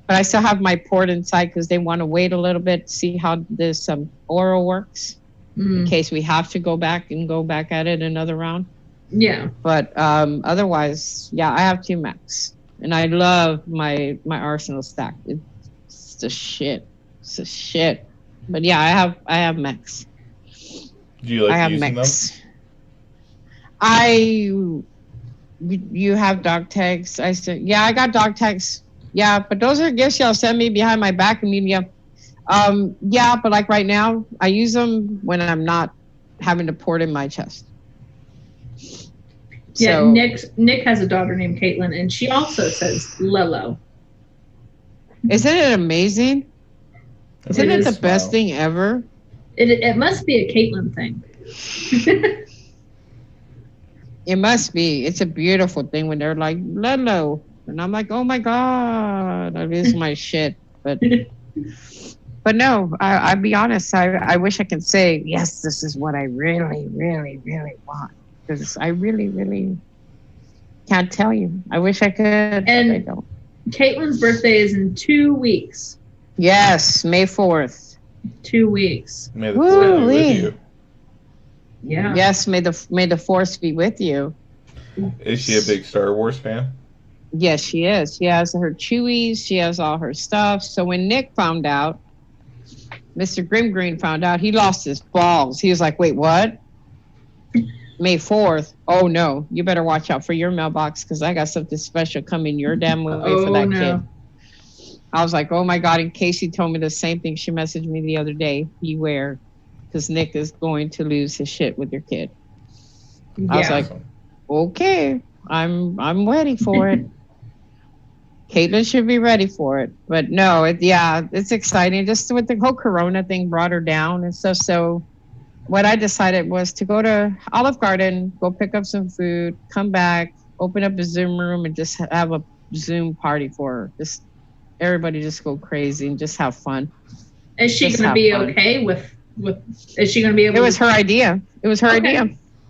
But I still have my port inside because they want to wait a little bit to see how this oral works in case we have to go back at it another round. Yeah. But otherwise, yeah, I have 2 mechs. And I love my arsenal stack. It's the shit. It's the shit. But yeah, I have mechs. Do you like I have using mechs. them? You have dog tags. I said, yeah, I got dog tags. Yeah, but those are gifts y'all send me behind my back, Amelia. Yeah, but like right now, I use them when I'm not having to port in my chest. Yeah, So, Nick has a daughter named Caitlin, and she also says Lelo. isn't it amazing? Isn't it the Smile. best thing ever? It must be a Caitlin thing. It must be. It's a beautiful thing when they're like, Lolo. And I'm like, oh my God, that is my shit. But no, I'll be honest. I wish I could say, yes, this is what I really, really, really want. Because I really, really can't tell you. I wish I could, but I don't. Caitlin's birthday is in 2 weeks. Yes, May 4th. 2 weeks. May the Fourth be with Woo-wee. you. Yeah. Yes, may the force be with you. Is she a big Star Wars fan? Yes, she is. She has her Chewies. She has all her stuff. So when Nick found out, Mr. Grim Green found out, he lost his balls. He was like, wait, what? May 4th? Oh, no. You better watch out for your mailbox because I got something special coming your damn way for that kid. I was like, oh, my God. And Casey told me the same thing. She messaged me the other day. Beware, because Nick is going to lose his shit with your kid. I was like, okay, I'm ready for it. Caitlin should be ready for it. But no, it's exciting. Just with the whole Corona thing brought her down and stuff. So what I decided was to go to Olive Garden, go pick up some food, come back, open up a Zoom room, and just have a Zoom party for her. Just everybody just go crazy and just have fun. Is she going to be okay with? Is she going to be able? It was her idea. It was her idea.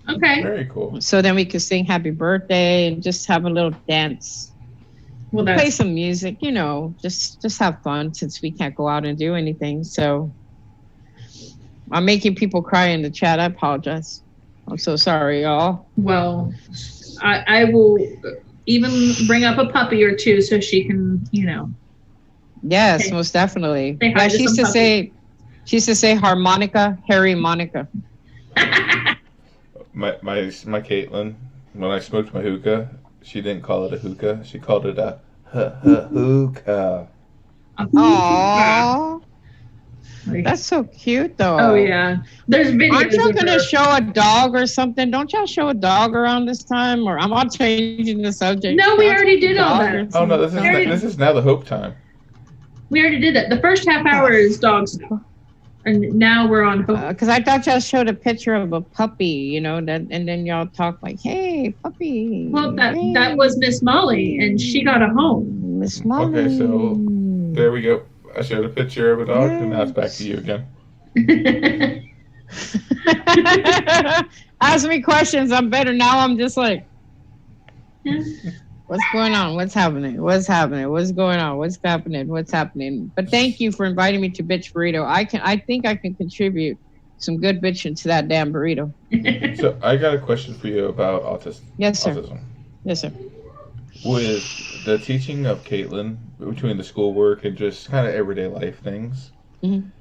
Okay. Very cool. So then we could sing happy birthday and just have a little dance. Well, Play some music, just have fun since we can't go out and do anything. So I'm making people cry in the chat. I apologize. I'm so sorry, y'all. Well, I will even bring up a puppy or two so she can, Yes, most definitely. Say hi to She used to say harmonica, Harry Monica. My Caitlin, when I smoked my hookah, she didn't call it a hookah. She called it a hookah. Aww. That's so cute, though. Oh, yeah. There's videos. Aren't y'all going to show a dog or something? Don't y'all show a dog around this time? Or I'm all changing the subject. No, we already did all that. Oh, no, this is now the hope time. We already did that. The first half hour is dogs. And now we're on hope. Because I thought y'all showed a picture of a puppy, and then y'all talk like, hey, puppy. Well, that was Miss Molly, and she got a home. Miss Molly. Okay, so there we go. I showed a picture of a dog, and now it's back to you again. Ask me questions. I'm better now. I'm just like, what's going on? What's happening? What's happening? What's going on? What's happening? What's happening? But thank you for inviting me to Bitch Burrito. I think I can contribute some good bitching to that damn burrito. So I got a question for you about autism. Yes, sir. Autism. Yes, sir. With the teaching of Caitlin between the schoolwork and just kind of everyday life things,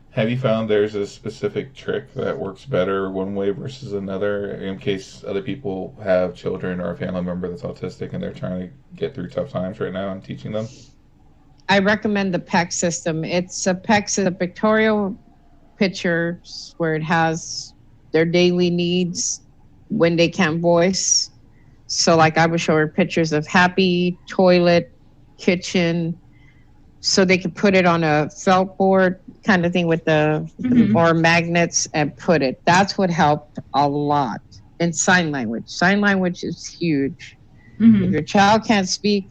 have you found there's a specific trick that works better one way versus another in case other people have children or a family member that's autistic and they're trying to get through tough times right now and teaching them? I recommend the PEC system. It's a pictorial pictures where it has their daily needs when they can't voice. So like I would show her pictures of happy, toilet, kitchen, so they could put it on a felt board kind of thing with the or magnets and put it. That's what helped a lot. And sign language. Sign language is huge. If your child can't speak,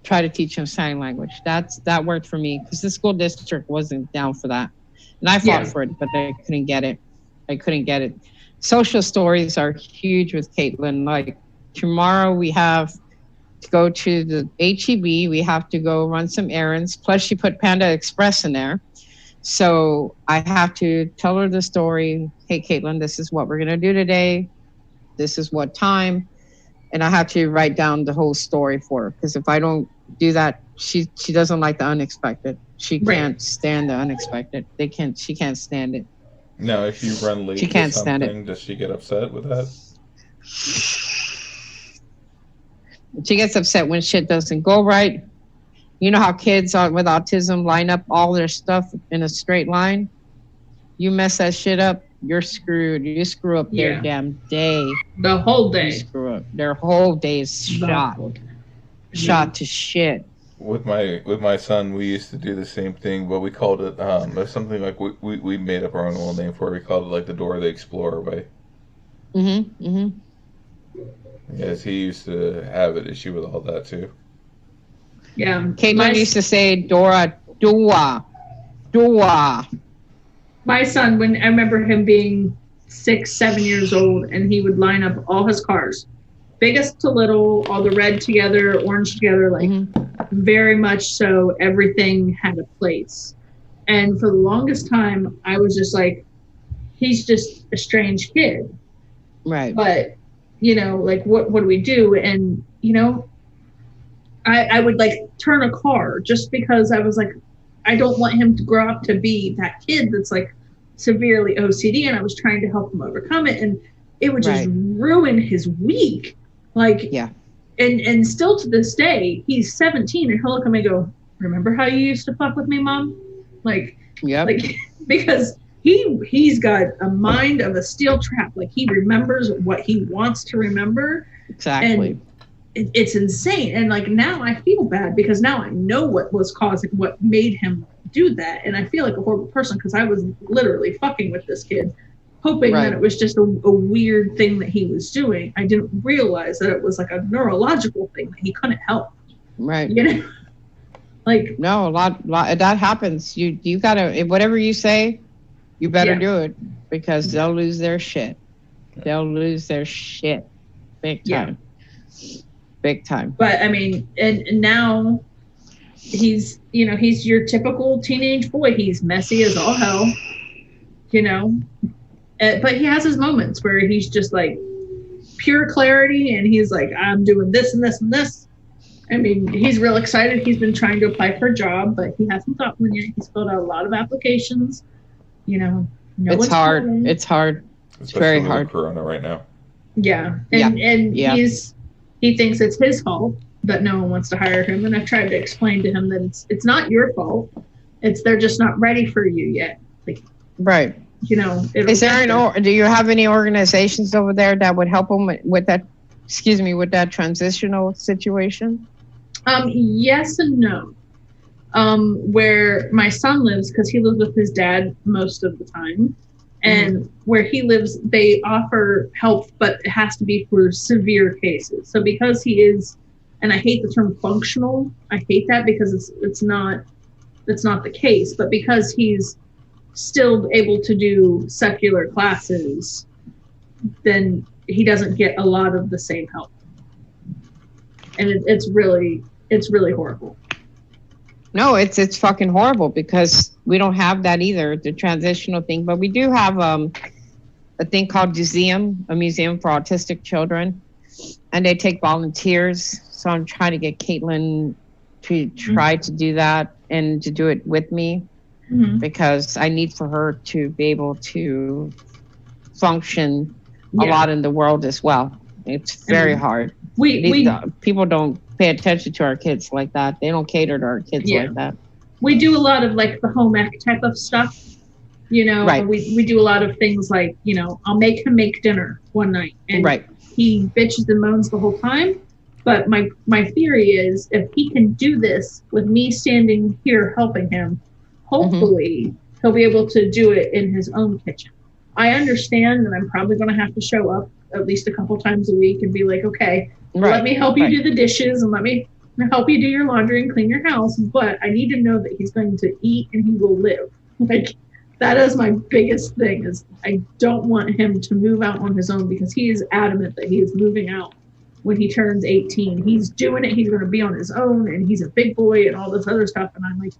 try to teach them sign language. That worked for me because the school district wasn't down for that. And I fought for it, but I couldn't get it. Social stories are huge with Caitlin. Like tomorrow we have to go to the HEB. We have to go run some errands. Plus she put Panda Express in there. So I have to tell her the story. Hey, Caitlin, this is what we're going to do today. This is what time. And I have to write down the whole story for her. Because if I don't do that, she doesn't like the unexpected. She can't stand the unexpected. She can't stand it. No, if you run late, she can't stand it. Does she get upset with that? She gets upset when shit doesn't go right. You know how kids with autism line up all their stuff in a straight line? You mess that shit up, you're screwed. You screw up their damn day. The whole day. You screw up. Their whole day is shot to shit. with my son, we used to do the same thing, but we called it there's something like we made up our own little name for it. We called it like the Dora the Explorer way. Yes, he used to have an issue with all that too. Yeah. Caitlin used to say Dora. My son, when I remember him being 6, 7 years old, and he would line up all his cars, biggest to little, all the red together, orange together, like very much so. Everything had a place. And for the longest time, I was just like, he's just a strange kid. Right. But, like, what do we do? And, I would like turn a car just because I was like, I don't want him to grow up to be that kid that's like severely OCD, and I was trying to help him overcome it, and it would just ruin his week. Like, yeah. And still to this day, he's 17, and he'll look at me and go, "Remember how you used to fuck with me, Mom?" Like, like because he's got a mind of a steel trap. Like, he remembers what he wants to remember. Exactly. And it's insane. And like, now I feel bad because now I know what was causing, what made him do that. And I feel like a horrible person because I was literally fucking with this kid, hoping that it was just a weird thing that he was doing. I didn't realize that it was like a neurological thing that he couldn't help. Right. Like, no, a lot that happens. You gotta, whatever you say, you better do it, because they'll lose their shit. They'll lose their shit big time. Big time. But I mean, and now he's your typical teenage boy. He's messy as all hell, but he has his moments where he's just like pure clarity, and he's like, I'm doing this and this and this. I mean, he's real excited. He's been trying to apply for a job, but he hasn't got one yet. He's filled out a lot of applications. It's hard. It's hard. It's very hard. Corona right now. Yeah, and he thinks it's his fault that no one wants to hire him, and I've tried to explain to him that it's not your fault. They're just not ready for you yet. Like, right. Is there do you have any organizations over there that would help him with that? Excuse me, with that transitional situation? Yes and no. Where my son lives, because he lives with his dad most of the time, and where he lives, they offer help, but it has to be for severe cases. So because he is, and I hate the term functional, I hate that because it's not the case, but because he's still able to do secular classes, then he doesn't get a lot of the same help. And it's really horrible. No, it's fucking horrible because we don't have that either, the transitional thing. But we do have a thing called a museum for autistic children, and they take volunteers. So I'm trying to get Caitlin to try to do that and to do it with me, because I need for her to be able to function a lot in the world as well. It's very hard. People don't pay attention to our kids like that. They don't cater to our kids like that. We do a lot of like the home ec type of stuff, right. We do a lot of things like, I'll make him make dinner one night, and he bitches and moans the whole time. But my theory is, if he can do this with me standing here helping him, hopefully he'll be able to do it in his own kitchen. I understand that I'm probably going to have to show up at least a couple times a week and be like, okay, let me help you do the dishes, and let me help you do your laundry and clean your house. But I need to know that he's going to eat and he will live. Like, that is my biggest thing, is I don't want him to move out on his own, because he is adamant that he is moving out when he turns 18. He's doing it. He's going to be on his own, and he's a big boy and all this other stuff. And I'm like,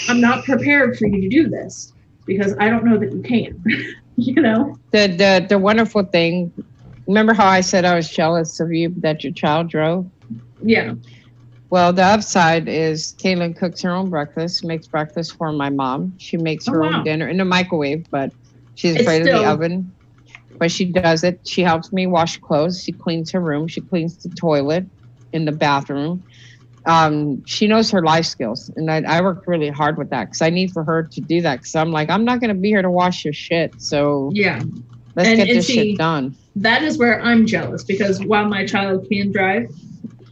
I'm not prepared for you to do this, because I don't know that you can. The wonderful thing, remember how I said I was jealous of you that your child drove? Yeah. Well, the upside is Caitlin cooks her own breakfast, makes breakfast for my mom. She makes her own dinner in the microwave, but she's afraid of the oven. But she does it. She helps me wash clothes. She cleans her room. She cleans the toilet in the bathroom. She knows her life skills, and I worked really hard with that, because I need for her to do that, because I'm like, I'm not going to be here to wash your shit. So let's get this shit done. That is where I'm jealous, because while my child can drive,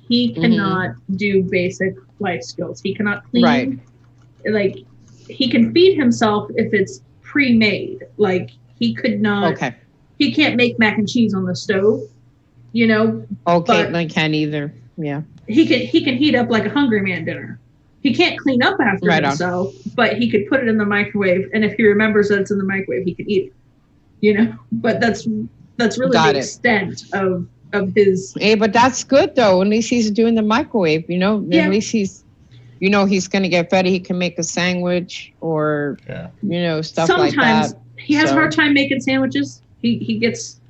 he cannot do basic life skills. He cannot clean. Right. Like, he can feed himself if it's pre-made. Like, he could not. Okay. He can't make mac and cheese on the stove, you know. Oh, Caitlin can't either. Yeah. He can heat up like a Hungry Man dinner. He can't clean up after himself, but he could put it in the microwave, and if he remembers that it's in the microwave, he can eat it. You know, but that's really the extent of his. Hey, but that's good though. At least he's doing the microwave. You know, Yeah. At least he's going to get fed. He can make a sandwich or stuff like that. Sometimes he has a hard time making sandwiches. He gets.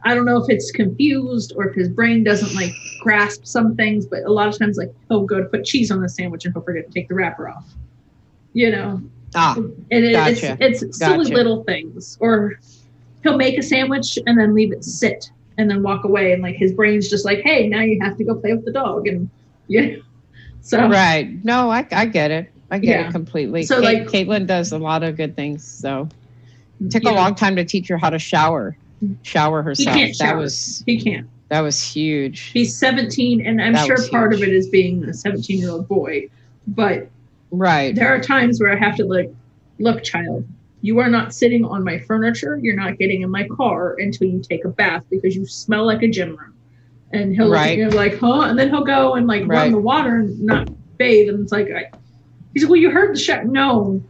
I don't know if it's confused or if his brain doesn't like grasp some things, but a lot of times like he'll go to put cheese on the sandwich and he'll forget to take the wrapper off. You know. And it's silly little things. Or he'll make a sandwich and then leave it sit and then walk away, and like his brain's just like, hey, now you have to go play with the dog. And so right. No, I get it. I get it completely. So Caitlin does a lot of good things. So it took a long time to teach her how to shower herself. He can't shower. He can't. That was huge. He's 17, and I'm sure part of it is being a 17-year-old boy, but right. There are times where I have to like, look, child, you are not sitting on my furniture. You're not getting in my car until you take a bath because you smell like a gym room. And he'll look at you like, huh? And then he'll go and like run the water and not bathe. And it's like, he's like, well, you heard the shower. No,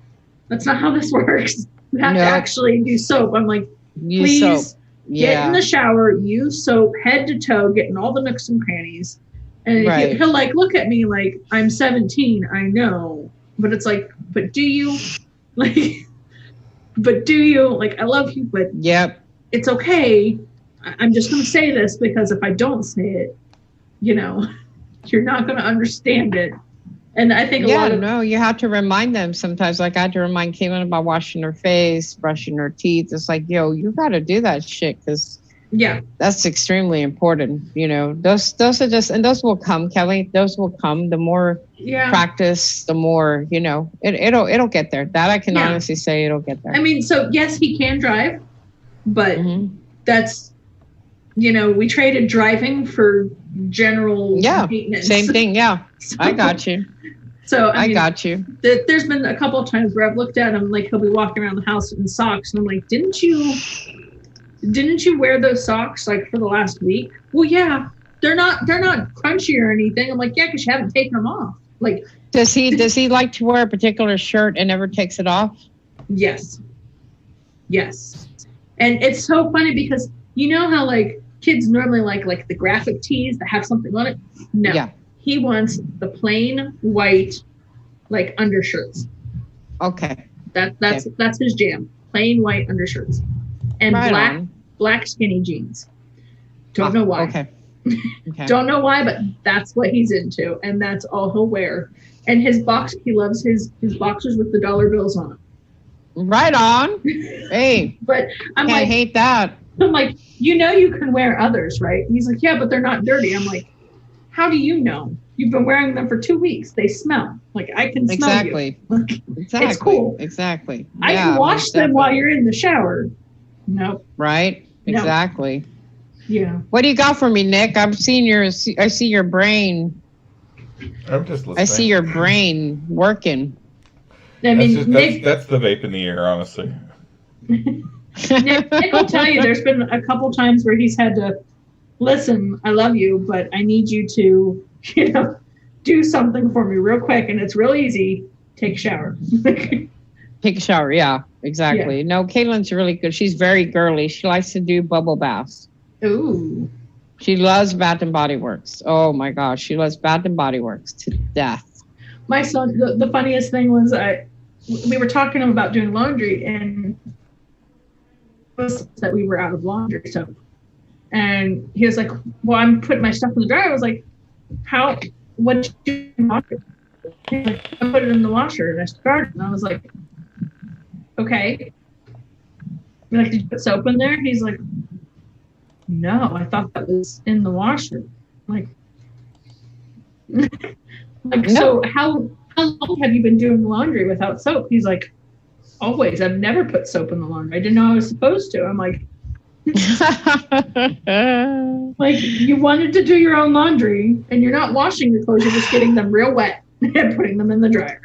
that's not how this works. You have to actually do soap. I'm like, please get in the shower, use soap head to toe, get in all the nooks and crannies. And he'll like look at me like, I'm 17, I know. But it's like, but do you? Like, but do you? Like, I love you, but it's okay. I'm just going to say this because if I don't say it, you know, you're not going to understand it. And I think you have to remind them sometimes. Like I had to remind Caitlin about washing her face, brushing her teeth. It's like, yo, you got to do that shit because that's extremely important. You know, those are just, and those will come, Kelly. Those will come. The more practice, the more, you know, it'll get there. That I can honestly say it'll get there. I mean, so yes, he can drive, but that's, you know, we traded driving for general maintenance. Same thing. Yeah, so, I got you. So I got you. There's been a couple of times where I've looked at him like he'll be walking around the house in socks, and I'm like, didn't you wear those socks like for the last week? Well, yeah, they're not crunchy or anything. I'm like, yeah, because you haven't taken them off. Like, does he like to wear a particular shirt and never takes it off? Yes. And it's so funny because you know how like kids normally like the graphic tees that have something on it? No. Yeah. He wants the plain white like undershirts. Okay. That's his jam. Plain white undershirts. And black skinny jeans. Don't know why. Okay. Don't know why, but that's what he's into, and that's all he'll wear. And he loves his boxers with the dollar bills on them. Right on. Hey, but I hate that. I'm like, you know, you can wear others, right? And he's like, yeah, but they're not dirty. I'm like, how do you know? You've been wearing them for 2 weeks. They smell. Like I can smell you. Exactly. It's cool. Exactly. I can wash them while you're in the shower. Nope. Right. Exactly. Yeah. What do you got for me, Nick? I see your brain. I'm just listening. I see your brain working. I mean, that's the vape in the ear, honestly. Nick will tell you there's been a couple times where he's had to listen, I love you, but I need you to, you know, do something for me real quick. And it's real easy. Take a shower. Take a shower. Yeah, exactly. Yeah. No, Caitlin's really good. She's very girly. She likes to do bubble baths. Ooh. She loves Bath and Body Works. Oh my gosh. She loves Bath and Body Works to death. My son, the funniest thing was we were talking about doing laundry and that we were out of laundry soap. And he was like, well, I'm putting my stuff in the dryer. I was like, what did you do? He's like, I put it in the washer and I started. And I was like, okay. I'm like, did you put soap in there? He's like, no, I thought that was in the washer. I'm like, so how long have you been doing laundry without soap? He's like, always. I've never put soap in the laundry. I didn't know I was supposed to. I'm like, Like, you wanted to do your own laundry, and you're not washing your clothes, you're just getting them real wet and putting them in the dryer.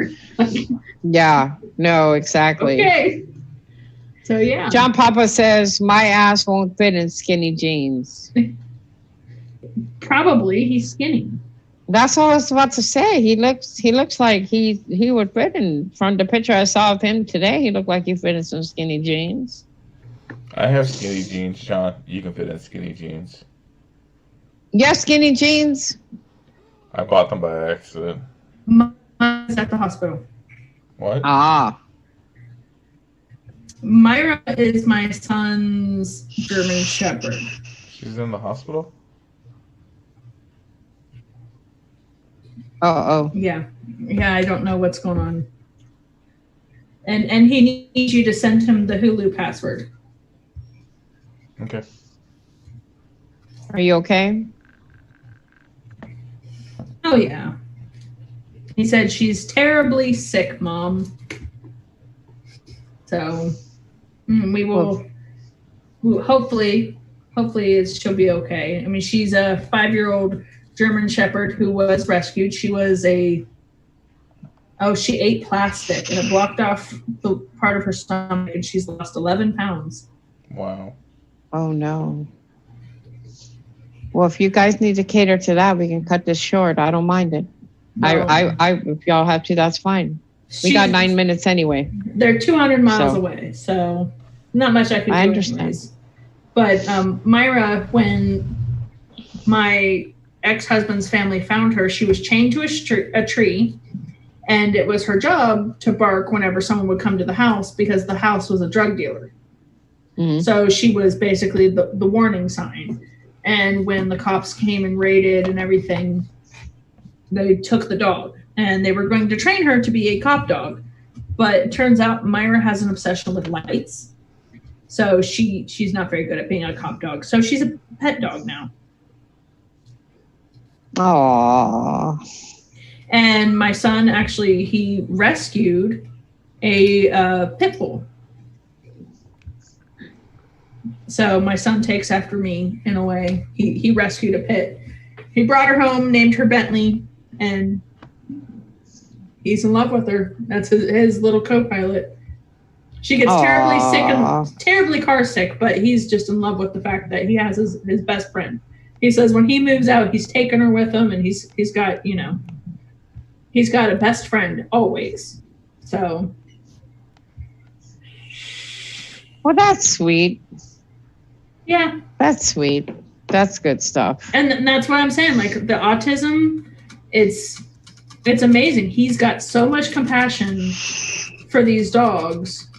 Yeah, no, exactly. Okay. So, yeah. John Papa says, my ass won't fit in skinny jeans. Probably. He's skinny. That's all I was about to say. He looks like he would fit in. From the picture I saw of him today, he looked like he fit in some skinny jeans. I have skinny jeans, John. You can fit in skinny jeans. You have skinny jeans? I bought them by accident. Mine's at the hospital. What? Ah. Myra is my son's German Shepherd. She's in the hospital? Oh. Yeah, I don't know what's going on. And he needs you to send him the Hulu password. Okay. Are you okay? Oh, yeah. He said she's terribly sick, Mom. So we will hopefully she'll be okay. I mean, she's a 5-year-old German Shepherd who was rescued. She ate plastic and it blocked off the part of her stomach, and she's lost 11 pounds. Wow. Oh, no. Well, if you guys need to cater to that, we can cut this short. I don't mind it. No. If y'all have to, that's fine. We got 9 minutes anyway. They're 200 miles away, so not much I can do. I understand. Anyways. But Myra, when my ex-husband's family found her, she was chained to a tree, and it was her job to bark whenever someone would come to the house because the house was a drug dealer. Mm-hmm. So she was basically the warning sign. And when the cops came and raided and everything, they took the dog, and they were going to train her to be a cop dog. But it turns out Myra has an obsession with lights. So she's not very good at being a cop dog. So she's a pet dog now. Aww. And my son, actually, he rescued a pit bull. So my son takes after me in a way. He rescued a pit. He brought her home, named her Bentley, and he's in love with her. That's his little co-pilot. She gets terribly sick and terribly car sick, but he's just in love with the fact that he has his best friend. He says when he moves out, he's taking her with him, and he's got a best friend always. So. Well, that's sweet. Yeah. That's sweet. That's good stuff. And that's what I'm saying. Like the autism, it's amazing. He's got so much compassion for these dogs.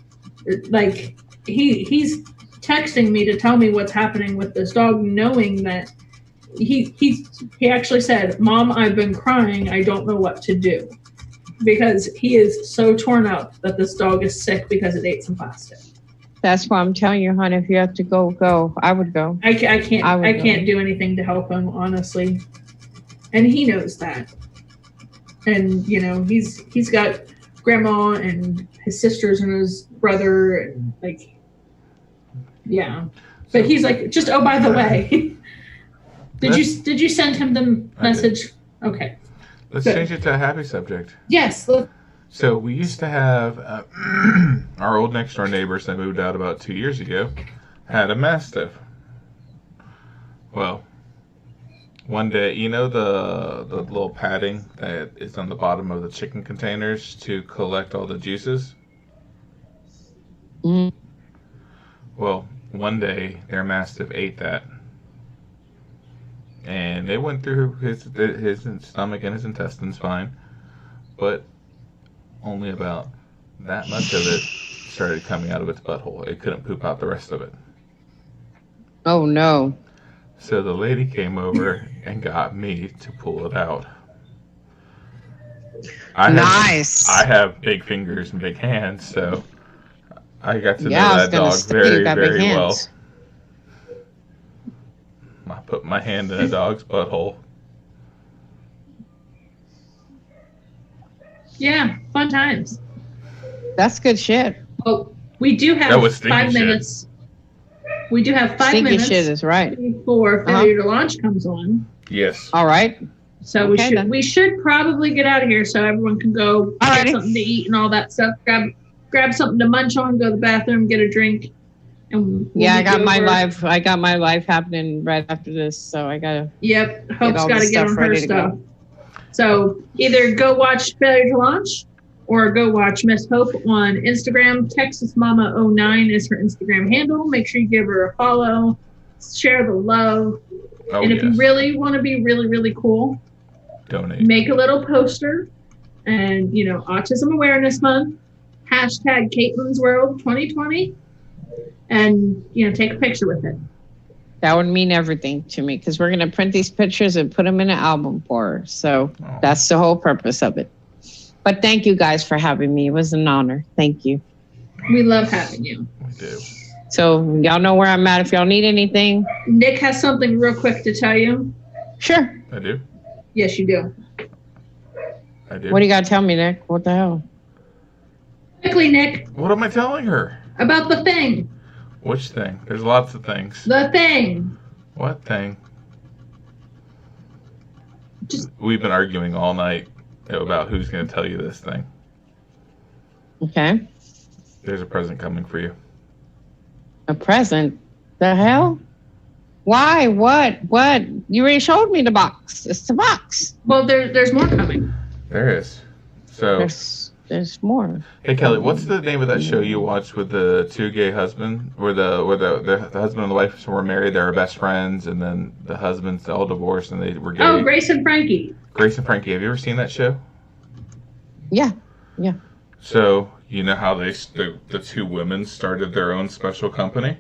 Like he's texting me to tell me what's happening with this dog, knowing that he actually said, "Mom, I've been crying. I don't know what to do," because he is so torn up that this dog is sick because it ate some plastic. That's why I'm telling you, hon, if you have to go. I would go. I can't do anything to help him, honestly. And he knows that. And, he's got grandma and his sisters and his brother, and yeah. But he's like, just, oh, by the way, did you send him the message? Okay. Let's change it to a happy subject. Yes. So we used to have our old next door neighbors that moved out about 2 years ago had a Mastiff. Well, one day, the little padding that is on the bottom of the chicken containers to collect all the juices? Mm. Well, one day their Mastiff ate that. And it went through his stomach and his intestines fine. But only about that much of it started coming out of its butthole. It couldn't poop out the rest of it. Oh, no. So the lady came over and got me to pull it out. Nice. I have big fingers and big hands, so I got to know that dog very, very well. I put my hand in a dog's butthole. Yeah, fun times. That's good shit. Oh, we do have 5 minutes. we do have 5 Stinky minutes shit is right. before failure to launch comes on. Yes. All right. So Okay, we should probably get out of here so everyone can go get something to eat and all that stuff. Grab something to munch on, go to the bathroom, get a drink. And we'll I got my life. I got my life happening right after this, so I gotta. Yep, Hope's all got the to get stuff on her ready to stuff. go. So either go watch Failure to Launch or go watch Miss Hope on Instagram. TexasMama09 is her Instagram handle. Make sure you give her a follow. Share the love. Oh, and if you really want to be really, really cool, donate. make a little poster and, Autism Awareness Month, hashtag Caitlin's World 2020, and, take a picture with it. That would mean everything to me because we're gonna print these pictures and put them in an album for her. So that's the whole purpose of it. But thank you guys for having me. It was an honor. Thank you. We love having you. We do. So y'all know where I'm at. If y'all need anything. Nick has something real quick to tell you. Sure. I do. Yes, you do. I do. What do you got to tell me, Nick? What the hell? Quickly, Nick. What am I telling her? About the thing. Which thing? There's lots of things. The thing. What thing? We've been arguing all night about who's going to tell you this thing. Okay. There's a present coming for you. A present? The hell? Why? What? You already showed me the box. It's the box. Well, there's more coming. There is. So there's more. Hey Kelly, what's the name of that show you watched with the two gay husbands, where the husband and the wife were married, they were best friends, and then the husband's all divorced and they were gay? Oh, Grace and Frankie. Grace and Frankie. Have you ever seen that show? Yeah. So you know how the two women started their own special company?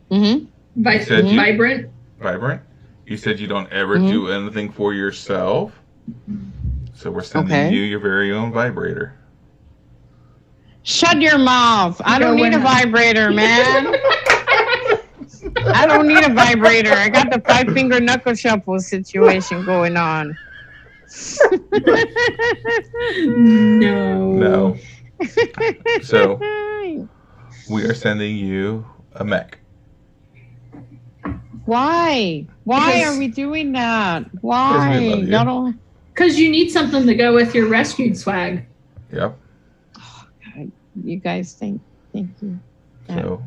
Mm-hmm. Vibrant. Vibrant. You said you don't ever do anything for yourself. So we're sending you your very own vibrator. Shut your mouth. I don't need a vibrator, man. I don't need a vibrator. I got the 5-finger knuckle shuffle situation going on. No. So we are sending you a mech. Why? Why are we doing that? Why? Y'all don't. Because you need something to go with your rescued swag. Yep. Oh, God. You guys thank you. So,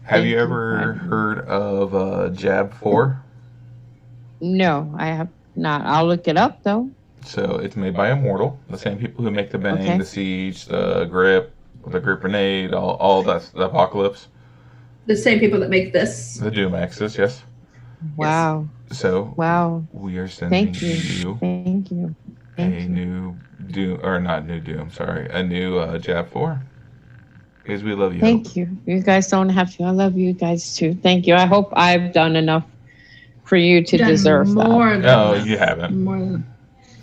have you ever heard of Jab 4? No, I have not. I'll look it up though. So it's made by Immortal, the same people who make the Bang, the Siege, the Grip Grenade, all that, the Apocalypse. The same people that make this. The Doom Axis, yes. Wow. So we are sending you a new Doom, or not new Doom, sorry, a new Jab 4. Because we love you. Thank you. You guys don't have to. I love you guys too. Thank you. I hope I've done enough for you to deserve that. No, you haven't. More than.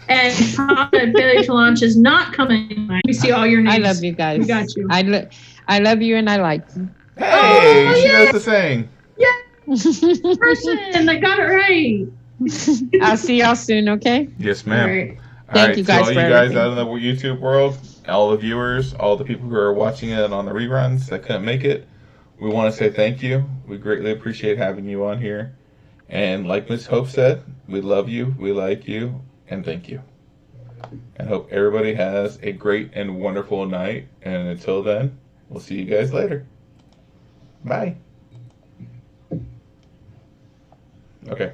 And Failure to Launch is not coming. We see all your names. I love you guys. We got you. I love you and I like you. Hey, she knows the saying. Yeah. Person that got it right. I'll see y'all soon, okay? Yes, ma'am. All right. Thank you guys all for you guys everything. out in the YouTube world, all the viewers, all the people who are watching it on the reruns that couldn't make it, we want to say thank you. We greatly appreciate having you on here. And like Ms. Hope said, we love you, we like you, and thank you. And hope everybody has a great and wonderful night. And until then, we'll see you guys later. Bye. Okay.